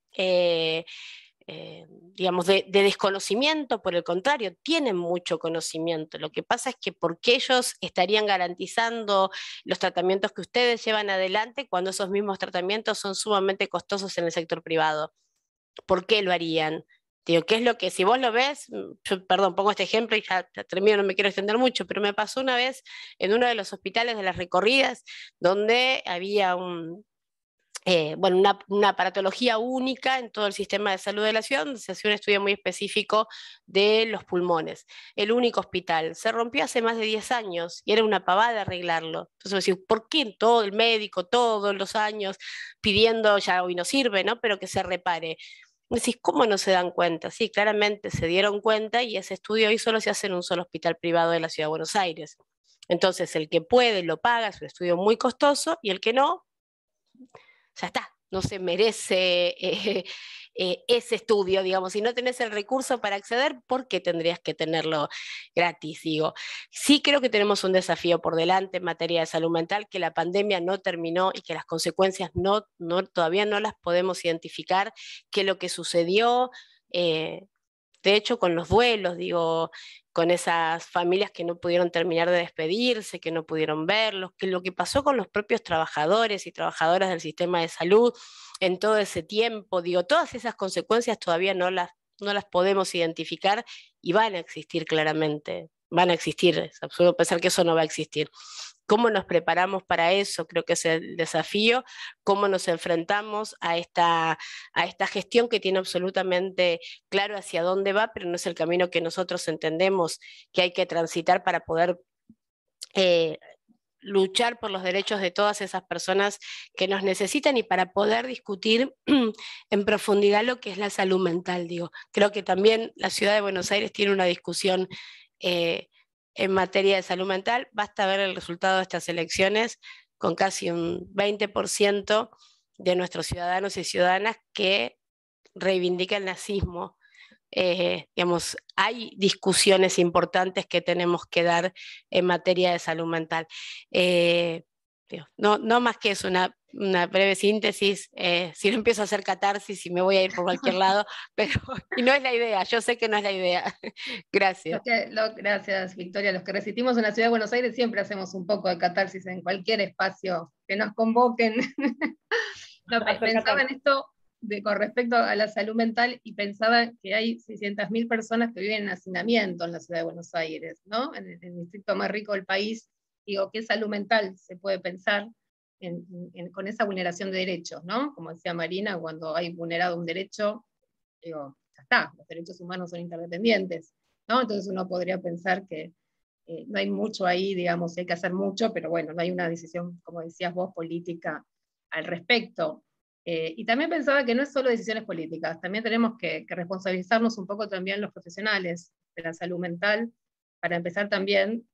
digamos, de desconocimiento, por el contrario, tienen mucho conocimiento. Lo que pasa es que porque ellos estarían garantizando los tratamientos que ustedes llevan adelante cuando esos mismos tratamientos son sumamente costosos en el sector privado. ¿Por qué lo harían? Digo, ¿qué es lo que, si vos lo ves, yo, perdón, pongo este ejemplo y ya termino, no me quiero extender mucho, pero me pasó una vez en uno de los hospitales de las recorridas donde había bueno, una aparatología única en todo el sistema de salud de la ciudad, donde se hacía un estudio muy específico de los pulmones. El único hospital se rompió hace más de 10 años y era una pavada arreglarlo. Entonces, decir, ¿por qué todo el médico, todos los años, pidiendo, ya hoy no sirve, ¿no? Pero que se repare? Decís, ¿cómo no se dan cuenta? Sí, claramente se dieron cuenta y ese estudio hoy solo se hace en un solo hospital privado de la Ciudad de Buenos Aires. Entonces, el que puede lo paga, es un estudio muy costoso, y el que no, ya está, no se merece ese estudio, digamos. Si no tenés el recurso para acceder, ¿por qué tendrías que tenerlo gratis? Digo, sí creo que tenemos un desafío por delante en materia de salud mental, que la pandemia no terminó y que las consecuencias todavía no las podemos identificar, que lo que sucedió... de hecho, con los duelos, digo, con esas familias que no pudieron terminar de despedirse, que no pudieron verlos, que lo que pasó con los propios trabajadores y trabajadoras del sistema de salud en todo ese tiempo, digo, todas esas consecuencias todavía no las podemos identificar y van a existir claramente, van a existir, es absurdo pensar que eso no va a existir. ¿Cómo nos preparamos para eso? Creo que es el desafío. ¿Cómo nos enfrentamos a esta gestión que tiene absolutamente claro hacia dónde va, pero no es el camino que nosotros entendemos que hay que transitar para poder eh, luchar por los derechos de todas esas personas que nos necesitan y para poder discutir en profundidad lo que es la salud mental? Digo, creo que también la ciudad de Buenos Aires tiene una discusión en materia de salud mental. Basta ver el resultado de estas elecciones, con casi un 20% de nuestros ciudadanos y ciudadanas que reivindica el nazismo. Digamos, hay discusiones importantes que tenemos que dar en materia de salud mental. No más que es una breve síntesis, si no empiezo a hacer catarsis y me voy a ir por cualquier lado, pero y no es la idea, yo sé que no es la idea. Gracias. Gracias, Victoria. Los que resistimos en la Ciudad de Buenos Aires siempre hacemos un poco de catarsis en cualquier espacio que nos convoquen. Pensaba en esto con respecto a la salud mental y pensaba que hay 600.000 personas que viven en hacinamiento en la Ciudad de Buenos Aires, ¿no? En el distrito más rico del país. Digo, ¿qué salud mental se puede pensar con esa vulneración de derechos, ¿no? Como decía Marina, cuando hay vulnerado un derecho, digo, ya está, los derechos humanos son interdependientes, ¿no? Entonces uno podría pensar que no hay mucho ahí, digamos, hay que hacer mucho, pero bueno, no hay una decisión, como decías vos, política al respecto. Y también pensaba que no es solo decisiones políticas, también tenemos que responsabilizarnos un poco también los profesionales de la salud mental, para empezar también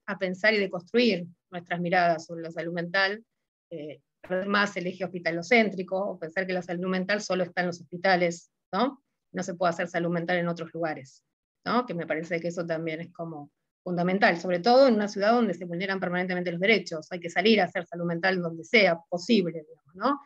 a pensar y deconstruir nuestras miradas sobre la salud mental, más el eje hospitalocéntrico, o pensar que la salud mental solo está en los hospitales, ¿no? No se puede hacer salud mental en otros lugares, ¿no? Que me parece que eso también es como fundamental, sobre todo en una ciudad donde se vulneran permanentemente los derechos. Hay que salir a hacer salud mental donde sea posible, digamos, ¿no?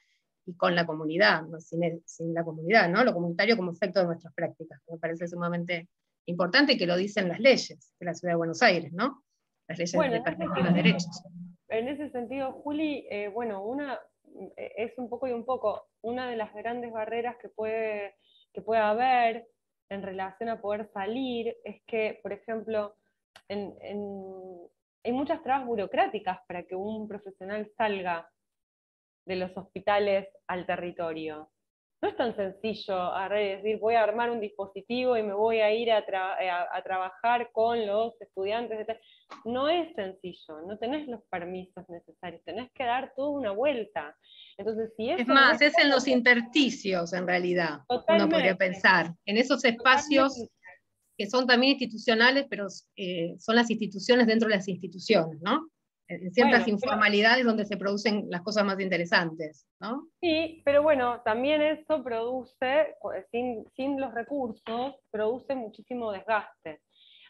Y con la comunidad, no sin la comunidad, ¿no? Lo comunitario como efecto de nuestras prácticas. Me parece sumamente importante, y que lo dicen las leyes de la Ciudad de Buenos Aires, ¿no? Las leyes de perspectiva de derechos. En ese sentido, Juli, bueno, es un poco y un poco, una de las grandes barreras que puede haber en relación a poder salir es que, por ejemplo, hay muchas trabas burocráticas para que un profesional salga de los hospitales al territorio. No es tan sencillo agarrar y decir, voy a armar un dispositivo y me voy a ir a trabajar con los estudiantes. No es sencillo, no tenés los permisos necesarios, tenés que dar toda una vuelta. Entonces, si eso es más, es en los intersticios, en realidad, uno podría pensar, en esos espacios que son también institucionales, pero son las instituciones dentro de las instituciones, ¿no? En ciertas informalidades donde se producen las cosas más interesantes, ¿no? Sí, pero bueno, también eso produce, sin los recursos, produce muchísimo desgaste.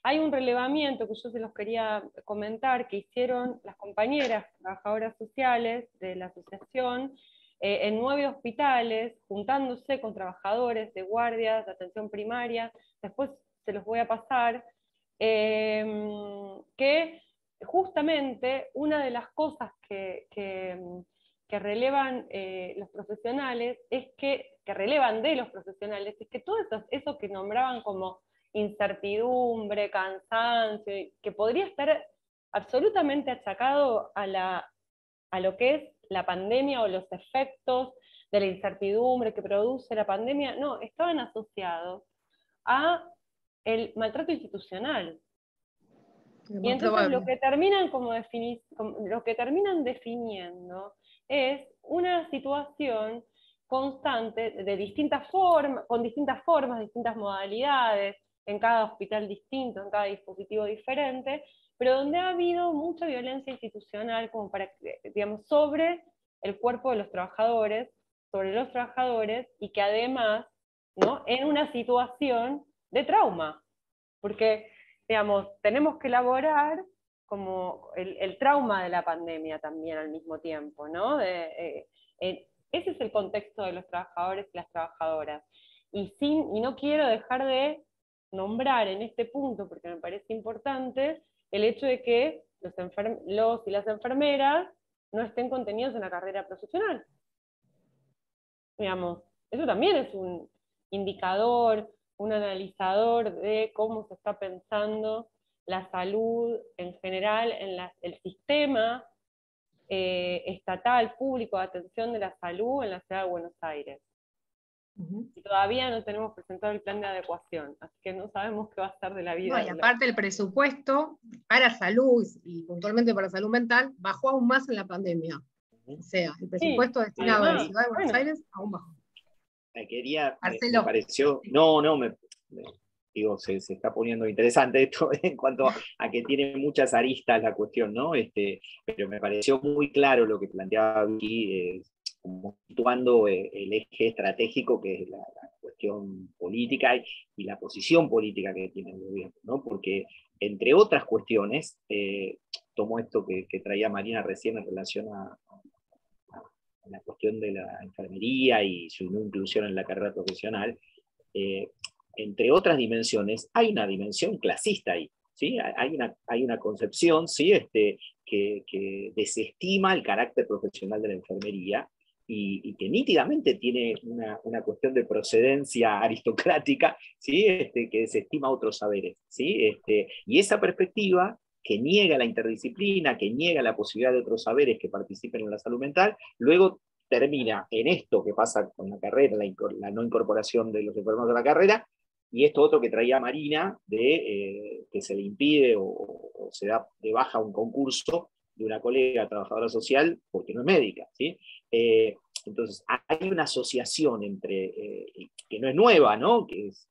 Hay un relevamiento que yo se los quería comentar, que hicieron las compañeras trabajadoras sociales de la asociación en 9 hospitales, juntándose con trabajadores de guardias, de atención primaria. Después se los voy a pasar, que justamente una de las cosas que relevan los profesionales relevan de los profesionales es que todo eso que nombraban como incertidumbre, cansancio, que podría estar absolutamente achacado a lo que es la pandemia o los efectos de la incertidumbre que produce la pandemia, no, estaban asociados a el maltrato institucional. Y entonces lo que terminan definiendo es una situación constante de distintas formas, con distintas formas, distintas modalidades, en cada hospital distinto, en cada dispositivo diferente, pero donde ha habido mucha violencia institucional como para, digamos, sobre el cuerpo de los trabajadores, sobre los trabajadores, y que además, ¿no?, en una situación de trauma, porque, digamos, tenemos que elaborar como el trauma de la pandemia también al mismo tiempo, ¿no? Ese es el contexto de los trabajadores y las trabajadoras. Y no quiero dejar de nombrar en este punto, porque me parece importante, el hecho de que los y las enfermeras no estén contenidos en la carrera profesional. Digamos, eso también es un indicador, un analizador de cómo se está pensando la salud en general, en el sistema estatal, público de atención de la salud en la ciudad de Buenos Aires. Y todavía no tenemos presentado el plan de adecuación, así que no sabemos qué va a ser de la vida. No, y aparte el presupuesto para salud, y puntualmente para salud mental, bajó aún más en la pandemia. O sea, el presupuesto destinado a la ciudad de Buenos Aires aún bajó. Me pareció, digo, se está poniendo interesante esto en cuanto a que tiene muchas aristas la cuestión, ¿no? Pero me pareció muy claro lo que planteaba aquí, como situando el eje estratégico, que es la cuestión política y la posición política que tiene el gobierno, ¿no? Porque, entre otras cuestiones, tomo esto que traía Marina recién en relación a la cuestión de la enfermería y su no inclusión en la carrera profesional, entre otras dimensiones, hay una dimensión clasista ahí, ¿sí? Hay una concepción, ¿sí?, que desestima el carácter profesional de la enfermería y que nítidamente tiene una cuestión de procedencia aristocrática, ¿sí?, que desestima otros saberes, ¿sí? Y esa perspectiva que niega la interdisciplina, que niega la posibilidad de otros saberes que participen en la salud mental, luego termina en esto que pasa con la carrera, la no incorporación de los enfermos de la carrera, y esto otro que traía Marina, de que se le impide o se da de baja un concurso de una colega trabajadora social porque no es médica, ¿sí? Entonces hay una asociación entre, que no es nueva, ¿no?, que es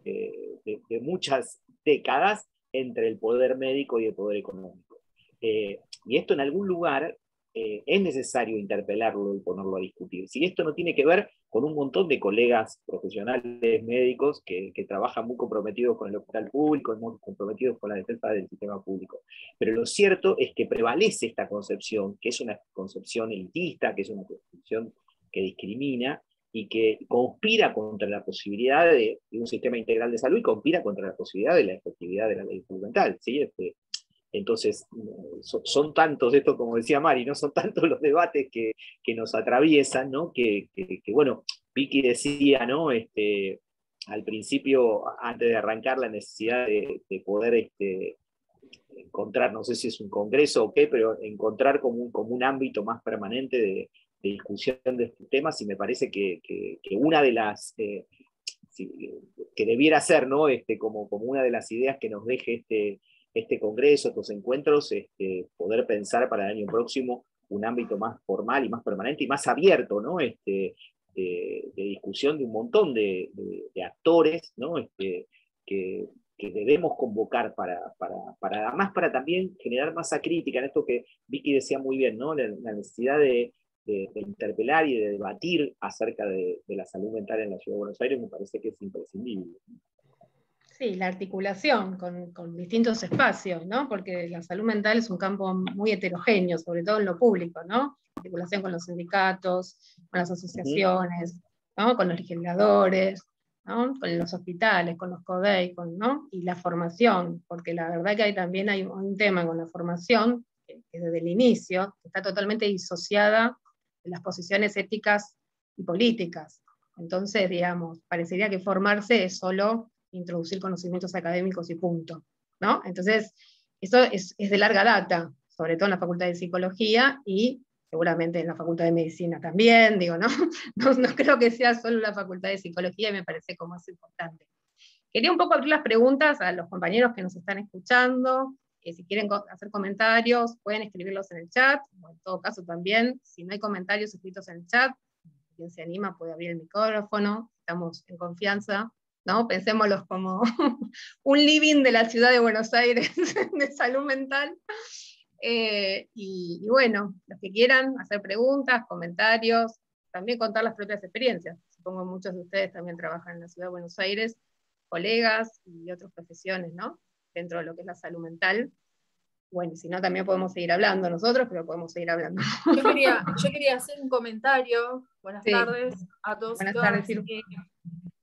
de muchas décadas, entre el poder médico y el poder económico. Y esto en algún lugar es necesario interpelarlo y ponerlo a discutir. Si esto no tiene que ver con un montón de colegas profesionales médicos que trabajan muy comprometidos con el hospital público, muy comprometidos con la defensa del sistema público. Pero lo cierto es que prevalece esta concepción, que es una concepción elitista, que es una concepción que discrimina, y que conspira contra la posibilidad de un sistema integral de salud y conspira contra la posibilidad de la efectividad de la ley fundamental, ¿sí? Entonces, son tantos esto, como decía Mari, ¿no? Son tantos los debates que nos atraviesan, ¿no? Que bueno, Vicky decía, ¿no?, al principio, antes de arrancar, la necesidad de poder encontrar, no sé si es un congreso o qué, pero encontrar como un ámbito más permanente de discusión de estos temas, y me parece que una de las, que debiera ser, ¿no?, como una de las ideas que nos deje este congreso, estos encuentros, poder pensar para el año próximo un ámbito más formal y más permanente y más abierto, ¿no?, de discusión de un montón de actores, ¿no?, que debemos convocar además para también generar masa crítica en esto que Vicky decía muy bien, ¿no?, la necesidad de interpelar y de debatir acerca de la salud mental en la Ciudad de Buenos Aires. Me parece que es imprescindible. Sí, la articulación con distintos espacios, ¿no? Porque la salud mental es un campo muy heterogéneo, sobre todo en lo público, ¿no? Articulación con los sindicatos, con las asociaciones, ¿no?, con los legisladores, ¿no?, con los hospitales, con los CODEI, ¿no?, y la formación, porque la verdad que también hay un tema con la formación, que desde el inicio está totalmente disociada de las posiciones éticas y políticas. Entonces, digamos, parecería que formarse es solo introducir conocimientos académicos y punto, ¿no? Entonces, eso es de larga data, sobre todo en la Facultad de Psicología, y seguramente en la Facultad de Medicina también, digo, ¿no? No creo que sea solo la Facultad de Psicología, y me parece como es importante. Quería un poco abrir las preguntas a los compañeros que nos están escuchando. Si quieren hacer comentarios, pueden escribirlos en el chat, o en todo caso también, si no hay comentarios escritos en el chat, quien se anima puede abrir el micrófono, estamos en confianza, ¿no? Pensémoslos como un living de la ciudad de Buenos Aires de salud mental. Y bueno, los que quieran hacer preguntas, comentarios, también contar las propias experiencias. Supongo que muchos de ustedes también trabajan en la ciudad de Buenos Aires, colegas y otras profesiones, ¿no? Dentro de lo que es la salud mental. Bueno, si no, también podemos seguir hablando nosotros, pero podemos seguir hablando. Yo quería hacer un comentario. Buenas tardes a todos y todas. Buenas tardes,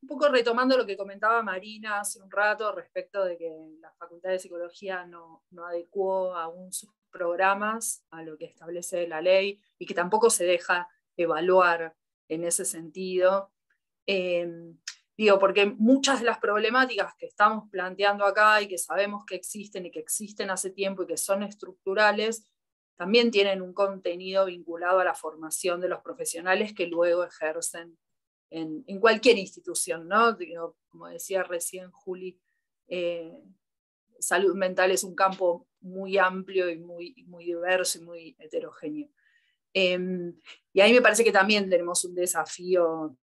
un poco retomando lo que comentaba Marina hace un rato respecto de que la Facultad de Psicología no adecuó aún sus programas a lo que establece la ley y que tampoco se deja evaluar en ese sentido. Digo, porque muchas de las problemáticas que estamos planteando acá y que sabemos que existen y que existen hace tiempo y que son estructurales, también tienen un contenido vinculado a la formación de los profesionales que luego ejercen en cualquier institución, ¿no? Digo, como decía recién Juli, salud mental es un campo muy amplio y muy diverso y muy heterogéneo. Y ahí me parece que también tenemos un desafío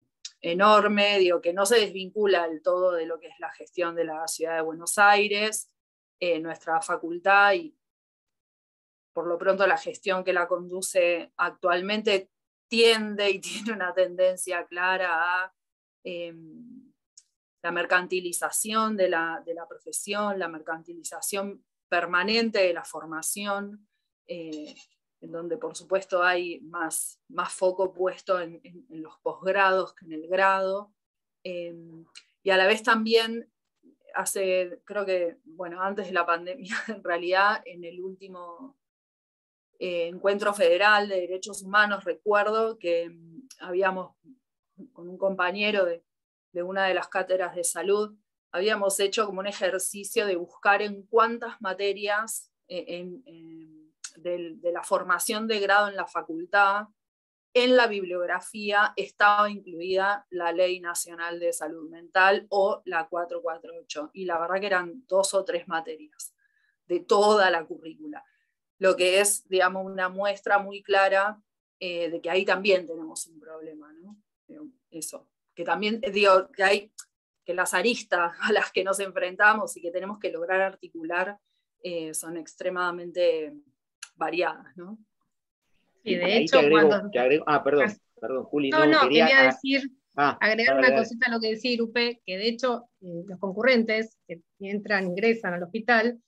enorme, digo, que no se desvincula del todo de lo que es la gestión de la ciudad de Buenos Aires, nuestra facultad, y por lo pronto la gestión que la conduce actualmente tiende y tiene una tendencia clara a la mercantilización de la profesión, la mercantilización permanente de la formación, en donde por supuesto hay más foco puesto en los posgrados que en el grado, y a la vez también creo que, bueno, antes de la pandemia, en realidad, en el último encuentro federal de derechos humanos, recuerdo que habíamos, con un compañero de una de las cátedras de salud, habíamos hecho como un ejercicio de buscar en cuántas materias de la formación de grado en la facultad, en la bibliografía estaba incluida la Ley Nacional de Salud Mental o la 448, y la verdad que eran 2 o 3 materias de toda la currícula, lo que es, digamos, una muestra muy clara de que ahí también tenemos un problema, ¿no? Eso, que también digo que las aristas a las que nos enfrentamos y que tenemos que lograr articular son extremadamente variadas, ¿no? Y de hecho, perdón, Juli. Quería decir, agregar una dale. cosita a lo que decía Irupe, que de hecho los concurrentes que ingresan al hospital,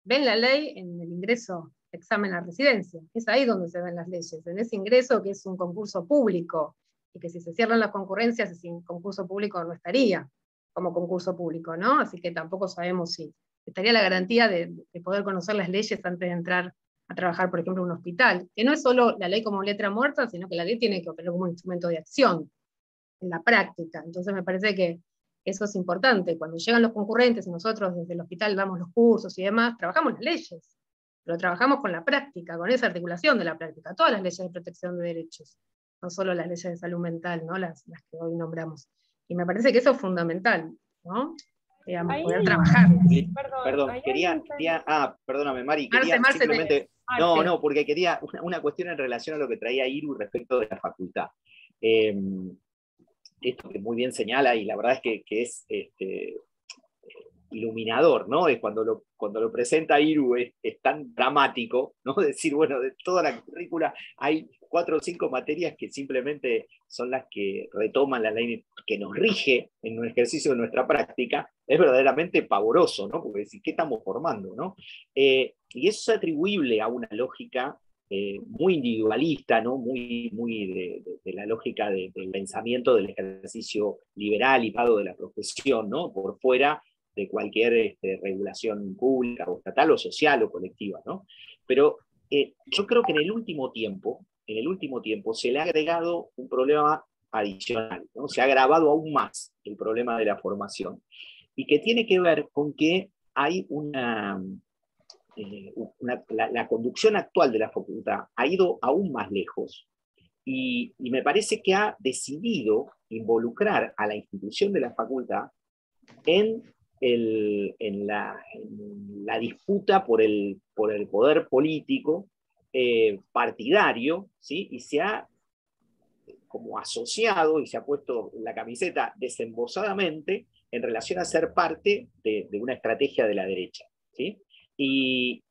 ven la ley en el ingreso, examen a residencia. Es ahí donde se ven las leyes, en ese ingreso que es un concurso público, y que si se cierran las concurrencias, sin concurso público no estaría como concurso público, ¿no? Así que tampoco sabemos si estaría la garantía de poder conocer las leyes antes de entrar a trabajar, por ejemplo, en un hospital, que no es solo la ley como letra muerta, sino que la ley tiene que operar como un instrumento de acción en la práctica. Entonces me parece que eso es importante. Cuando llegan los concurrentes y nosotros desde el hospital damos los cursos y demás, trabajamos las leyes, pero trabajamos con la práctica, con esa articulación de la práctica, todas las leyes de protección de derechos, no solo las leyes de salud mental, ¿no? las que hoy nombramos. Y me parece que eso es fundamental, ¿no? Digamos, poder trabajar. Perdón, perdóname, Mari, quería Marce, simplemente... No, porque quería una cuestión en relación a lo que traía Iru respecto de la facultad. Esto que muy bien señala, y la verdad es que es iluminador, ¿no? Es cuando lo presenta Iru es tan dramático, ¿no? Decir, bueno, de toda la currícula hay 4 o 5 materias que simplemente son las que retoman la ley que nos rige en un ejercicio de nuestra práctica. Es verdaderamente pavoroso, ¿no? Porque decir, ¿qué estamos formando, no? Y eso es atribuible a una lógica muy individualista, ¿no? Muy de la lógica del pensamiento del ejercicio liberal y pago de la profesión, ¿no? Por fuera de cualquier regulación pública o estatal o social o colectiva, ¿no? Pero yo creo que en el último tiempo se le ha agregado un problema adicional, ¿no? Se ha agravado aún más el problema de la formación, y que tiene que ver con que hay una la conducción actual de la facultad ha ido aún más lejos y me parece que ha decidido involucrar a la institución de la facultad en la disputa por el poder político partidario, ¿sí? Y se ha como asociado y se ha puesto la camiseta desembosadamente en relación a ser parte de una estrategia de la derecha, ¿sí? Y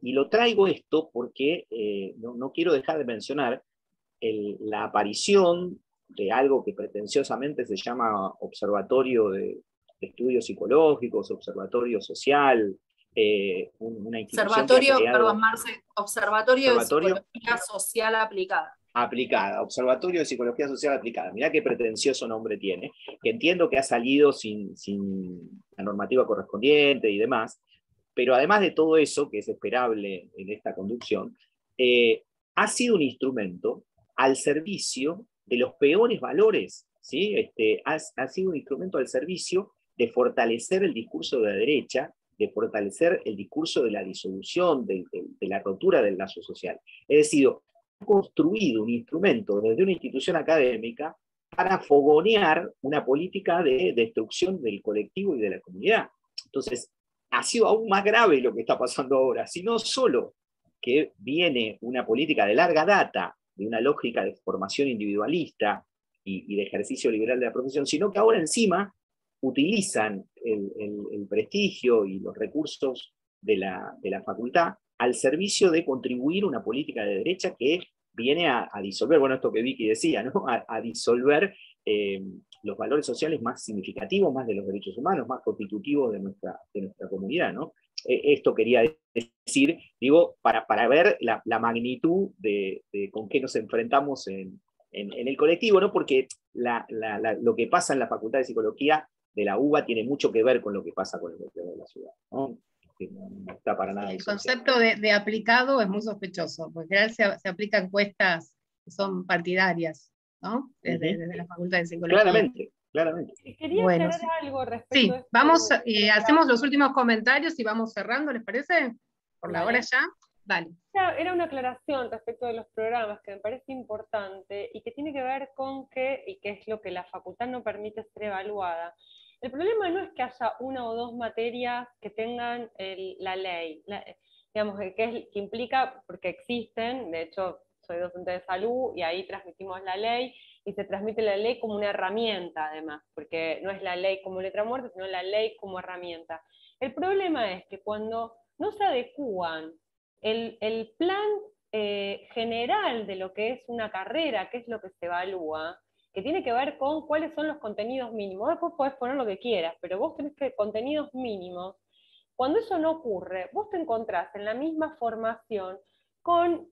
lo traigo esto porque no quiero dejar de mencionar la aparición de algo que pretenciosamente se llama Observatorio de Estudios Psicológicos, Observatorio Social, una institución que ha creado, perdón, Marce, Observatorio de Psicología Social Aplicada. Observatorio de Psicología Social Aplicada. Mirá qué pretencioso nombre tiene, que entiendo que ha salido sin la normativa correspondiente y demás, pero además de todo eso, que es esperable en esta conducción, ha sido un instrumento al servicio de los peores valores, ¿sí? Ha sido un instrumento al servicio de fortalecer el discurso de la derecha, de fortalecer el discurso de la disolución, de la rotura del lazo social. Es decir, ha construido un instrumento desde una institución académica para fogonear una política de destrucción del colectivo y de la comunidad. Entonces, ha sido aún más grave lo que está pasando ahora, sino solo que viene una política de larga data, de una lógica de formación individualista y de ejercicio liberal de la profesión, sino que ahora encima utilizan el prestigio y los recursos de la facultad al servicio de contribuir a una política de derecha que viene a disolver, bueno, esto que Vicky decía, ¿no? a disolver los valores sociales más significativos, más de los derechos humanos, más constitutivos de nuestra comunidad, ¿no? Esto quería decir, digo, para ver la magnitud de con qué nos enfrentamos en el colectivo, ¿no? Porque lo que pasa en la Facultad de Psicología de la UBA tiene mucho que ver con lo que pasa con el gobierno de la ciudad, ¿no? Que no está para nada. El concepto de aplicado es muy sospechoso, porque en general se aplican encuestas que son partidarias, ¿no? Desde la Facultad de Psicología. Claramente. Quería aclarar algo respecto sí, a esto. Vamos, hacemos los últimos comentarios y vamos cerrando, ¿les parece? Por la hora ya. Dale. Era una aclaración respecto de los programas que me parece importante y que tiene que ver con y que es lo que la facultad no permite ser evaluada. El problema no es que haya una o dos materias que tengan la ley, digamos, que implica, porque existen, de hecho soy docente de salud y ahí transmitimos la ley, y se transmite la ley como una herramienta además, porque no es la ley como letra muerta, sino la ley como herramienta. El problema es que cuando no se adecúan el plan general de lo que es una carrera, qué es lo que se evalúa, que tiene que ver con cuáles son los contenidos mínimos. Después podés poner lo que quieras, pero vos tenés que contenidos mínimos. Cuando eso no ocurre, vos te encontrás en la misma formación con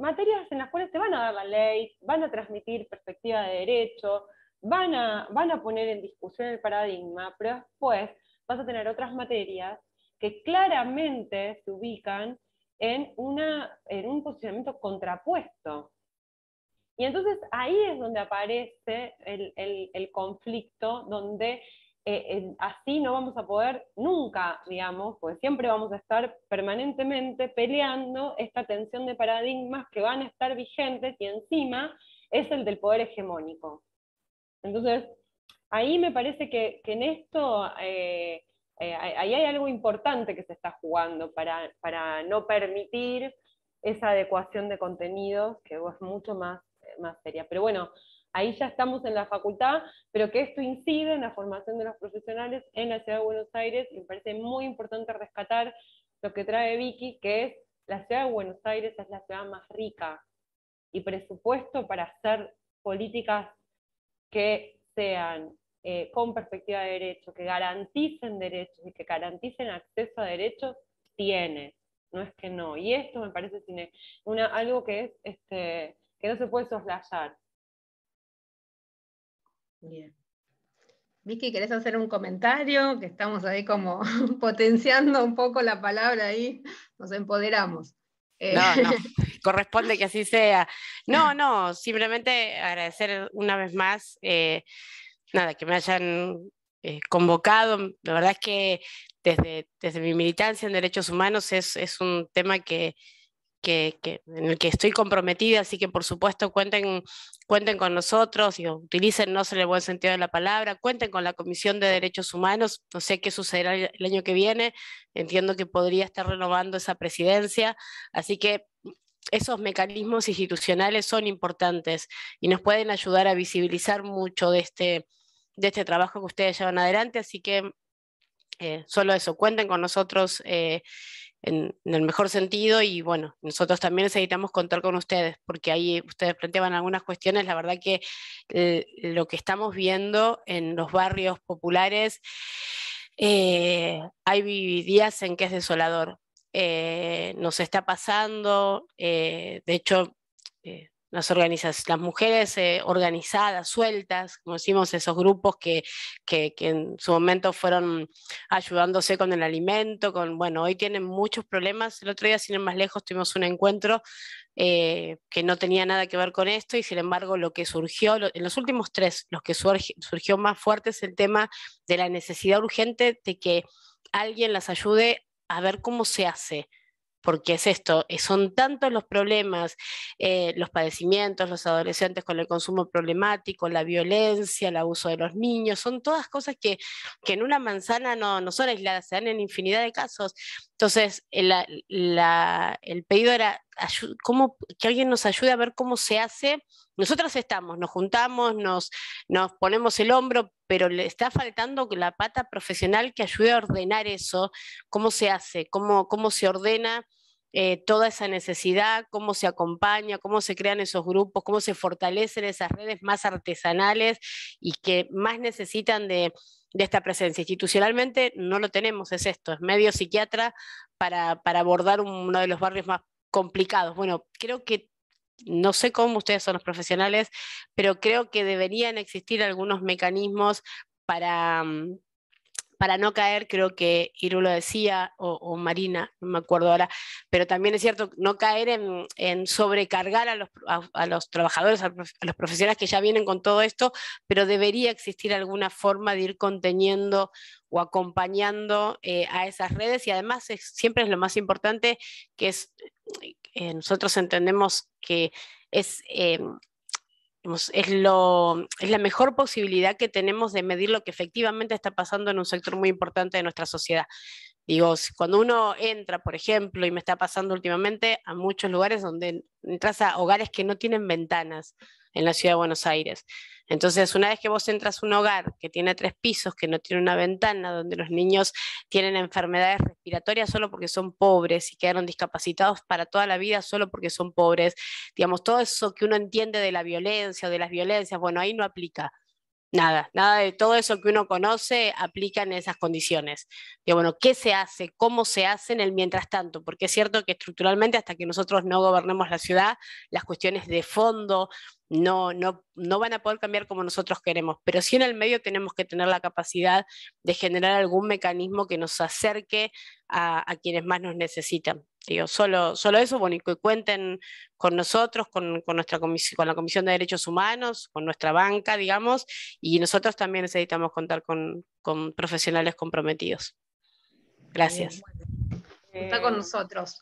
materias en las cuales te van a dar la ley, van a transmitir perspectiva de derecho, van a poner en discusión el paradigma, pero después vas a tener otras materias que claramente se ubican en un posicionamiento contrapuesto. Y entonces ahí es donde aparece el conflicto, donde así no vamos a poder nunca, digamos, porque siempre vamos a estar permanentemente peleando esta tensión de paradigmas que van a estar vigentes, y encima es el del poder hegemónico. Entonces, ahí me parece que en esto ahí hay algo importante que se está jugando para no permitir esa adecuación de contenidos, que es mucho más seria. Pero bueno, ahí ya estamos en la facultad, pero que esto incide en la formación de los profesionales en la Ciudad de Buenos Aires, y me parece muy importante rescatar lo que trae Vicky, que es la Ciudad de Buenos Aires es la ciudad más rica, y presupuesto para hacer políticas que sean con perspectiva de derecho, que garanticen derechos y que garanticen acceso a derechos, tiene, no es que no. Y esto me parece algo que es que no se puede soslayar. Bien. Vicky, ¿querés hacer un comentario? Que estamos ahí como potenciando un poco la palabra ahí, nos empoderamos. No, corresponde que así sea. No, simplemente agradecer una vez más, nada, que me hayan convocado. La verdad es que desde mi militancia en derechos humanos es un tema en el que estoy comprometida, así que por supuesto cuenten con nosotros, y utilícennos en el buen sentido de la palabra, cuenten con la Comisión de Derechos Humanos. No sé qué sucederá el año que viene, entiendo que podría estar renovando esa presidencia, así que esos mecanismos institucionales son importantes y nos pueden ayudar a visibilizar mucho de este trabajo que ustedes llevan adelante, así que solo eso, cuenten con nosotros en el mejor sentido, y bueno, nosotros también necesitamos contar con ustedes, porque ahí ustedes planteaban algunas cuestiones. La verdad que lo que estamos viendo en los barrios populares, hay días en que es desolador. Nos está pasando, de hecho, las mujeres organizadas, sueltas, como decimos, esos grupos que en su momento fueron ayudándose con el alimento, bueno, hoy tienen muchos problemas. El otro día, sin ir más lejos, tuvimos un encuentro que no tenía nada que ver con esto, y sin embargo lo que surgió, en los últimos 3, los que surgió más fuerte es el tema de la necesidad urgente de que alguien las ayude a ver cómo se hace. Porque es esto, son tantos los problemas, los padecimientos, los adolescentes con el consumo problemático, la violencia, el abuso de los niños, son todas cosas que en una manzana no son aisladas, se dan en infinidad de casos. Entonces, el pedido era que alguien nos ayude a ver cómo se hace. Nosotros nos juntamos, nos ponemos el hombro, pero le está faltando la pata profesional que ayude a ordenar eso, cómo se hace, cómo se ordena toda esa necesidad, cómo se acompaña, cómo se crean esos grupos, cómo se fortalecen esas redes más artesanales y que más necesitan de esta presencia. Institucionalmente no lo tenemos, es esto, es medio psiquiatra para abordar uno de los barrios más complicados. Bueno, creo que, no sé cómo ustedes son los profesionales, pero creo que deberían existir algunos mecanismos para no caer. Creo que Iru lo decía, o Marina, no me acuerdo ahora, pero también es cierto no caer en sobrecargar a los trabajadores, a los profesionales que ya vienen con todo esto, pero debería existir alguna forma de ir conteniendo o acompañando a esas redes, y además siempre es lo más importante, que nosotros entendemos que es es la mejor posibilidad que tenemos de medir lo que efectivamente está pasando en un sector muy importante de nuestra sociedad. Digo, cuando uno entra, por ejemplo, y me está pasando últimamente a muchos lugares donde entras a hogares que no tienen ventanas en la ciudad de Buenos Aires. Entonces, una vez que vos entras a un hogar que tiene 3 pisos, que no tiene una ventana, donde los niños tienen enfermedades respiratorias solo porque son pobres y quedaron discapacitados para toda la vida solo porque son pobres, digamos, todo eso que uno entiende de la violencia o de las violencias, bueno, ahí no aplica. Nada de todo eso que uno conoce aplica en esas condiciones. Y bueno, ¿qué se hace? ¿Cómo se hace en el mientras tanto? Porque es cierto que estructuralmente, hasta que nosotros no gobernemos la ciudad, las cuestiones de fondo no van a poder cambiar como nosotros queremos, pero sí en el medio tenemos que tener la capacidad de generar algún mecanismo que nos acerque a quienes más nos necesitan. Digo, solo eso, bueno, y que cuenten con nosotros, con nuestra comisión, con la Comisión de Derechos Humanos, con nuestra banca, digamos, y nosotros también necesitamos contar con profesionales comprometidos. Gracias. Está con nosotros.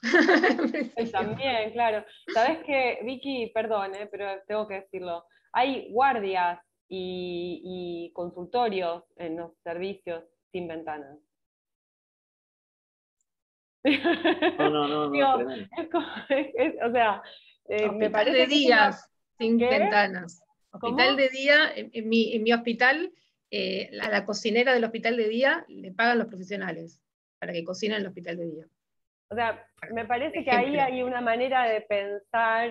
También, claro. Sabes que, Vicky, perdón, pero tengo que decirlo, hay guardias y consultorios en los servicios sin ventanas. No, Digo, tremendo. o sea, me Hospital parece de que días sin ¿Qué? ventanas. Hospital ¿Cómo? de día, en mi hospital, a la cocinera del hospital de día le pagan los profesionales para que cocinen en el hospital de día. O sea, me parece que ahí hay una manera de pensar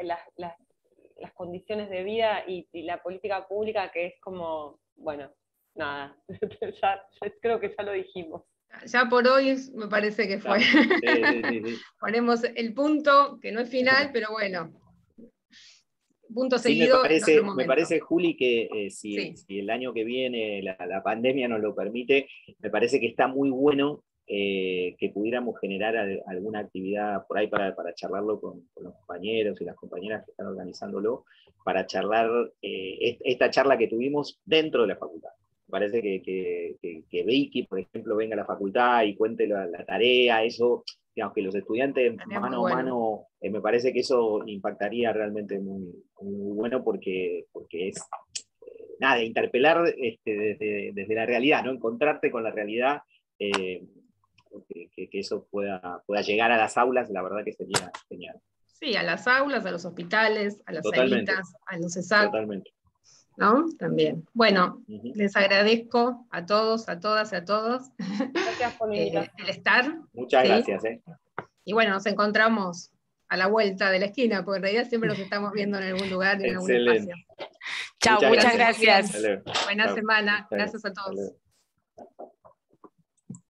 las condiciones de vida y la política pública que es como, bueno, nada, ya creo que ya lo dijimos. Ya por hoy me parece que fue. Sí. Ponemos el punto, que no es final, pero bueno. Punto Sí, seguido en otro momento. me parece, Juli, que Sí. si el año que viene la pandemia nos lo permite, me parece que está muy bueno que pudiéramos generar alguna actividad por ahí para charlarlo con los compañeros y las compañeras que están organizándolo, para charlar esta charla que tuvimos dentro de la facultad. parece que Vicky, por ejemplo, venga a la facultad y cuente la tarea, eso, digamos, que los estudiantes mano a mano, me parece que eso impactaría realmente muy, muy bueno, porque es, nada, interpelar desde la realidad, ¿no? Encontrarte con la realidad, que eso pueda llegar a las aulas, la verdad que sería genial. Sí, a las aulas, a los hospitales, a las Totalmente. salitas, a los ESAT. Totalmente. ¿No? También. Bueno, les agradezco a todos, a todas y a todos Gracias por la invitación. el estar. Muchas gracias. Y bueno, nos encontramos a la vuelta de la esquina, porque en realidad siempre nos estamos viendo en algún lugar, en algún espacio. Chao, muchas gracias. Buena semana. Gracias a todos.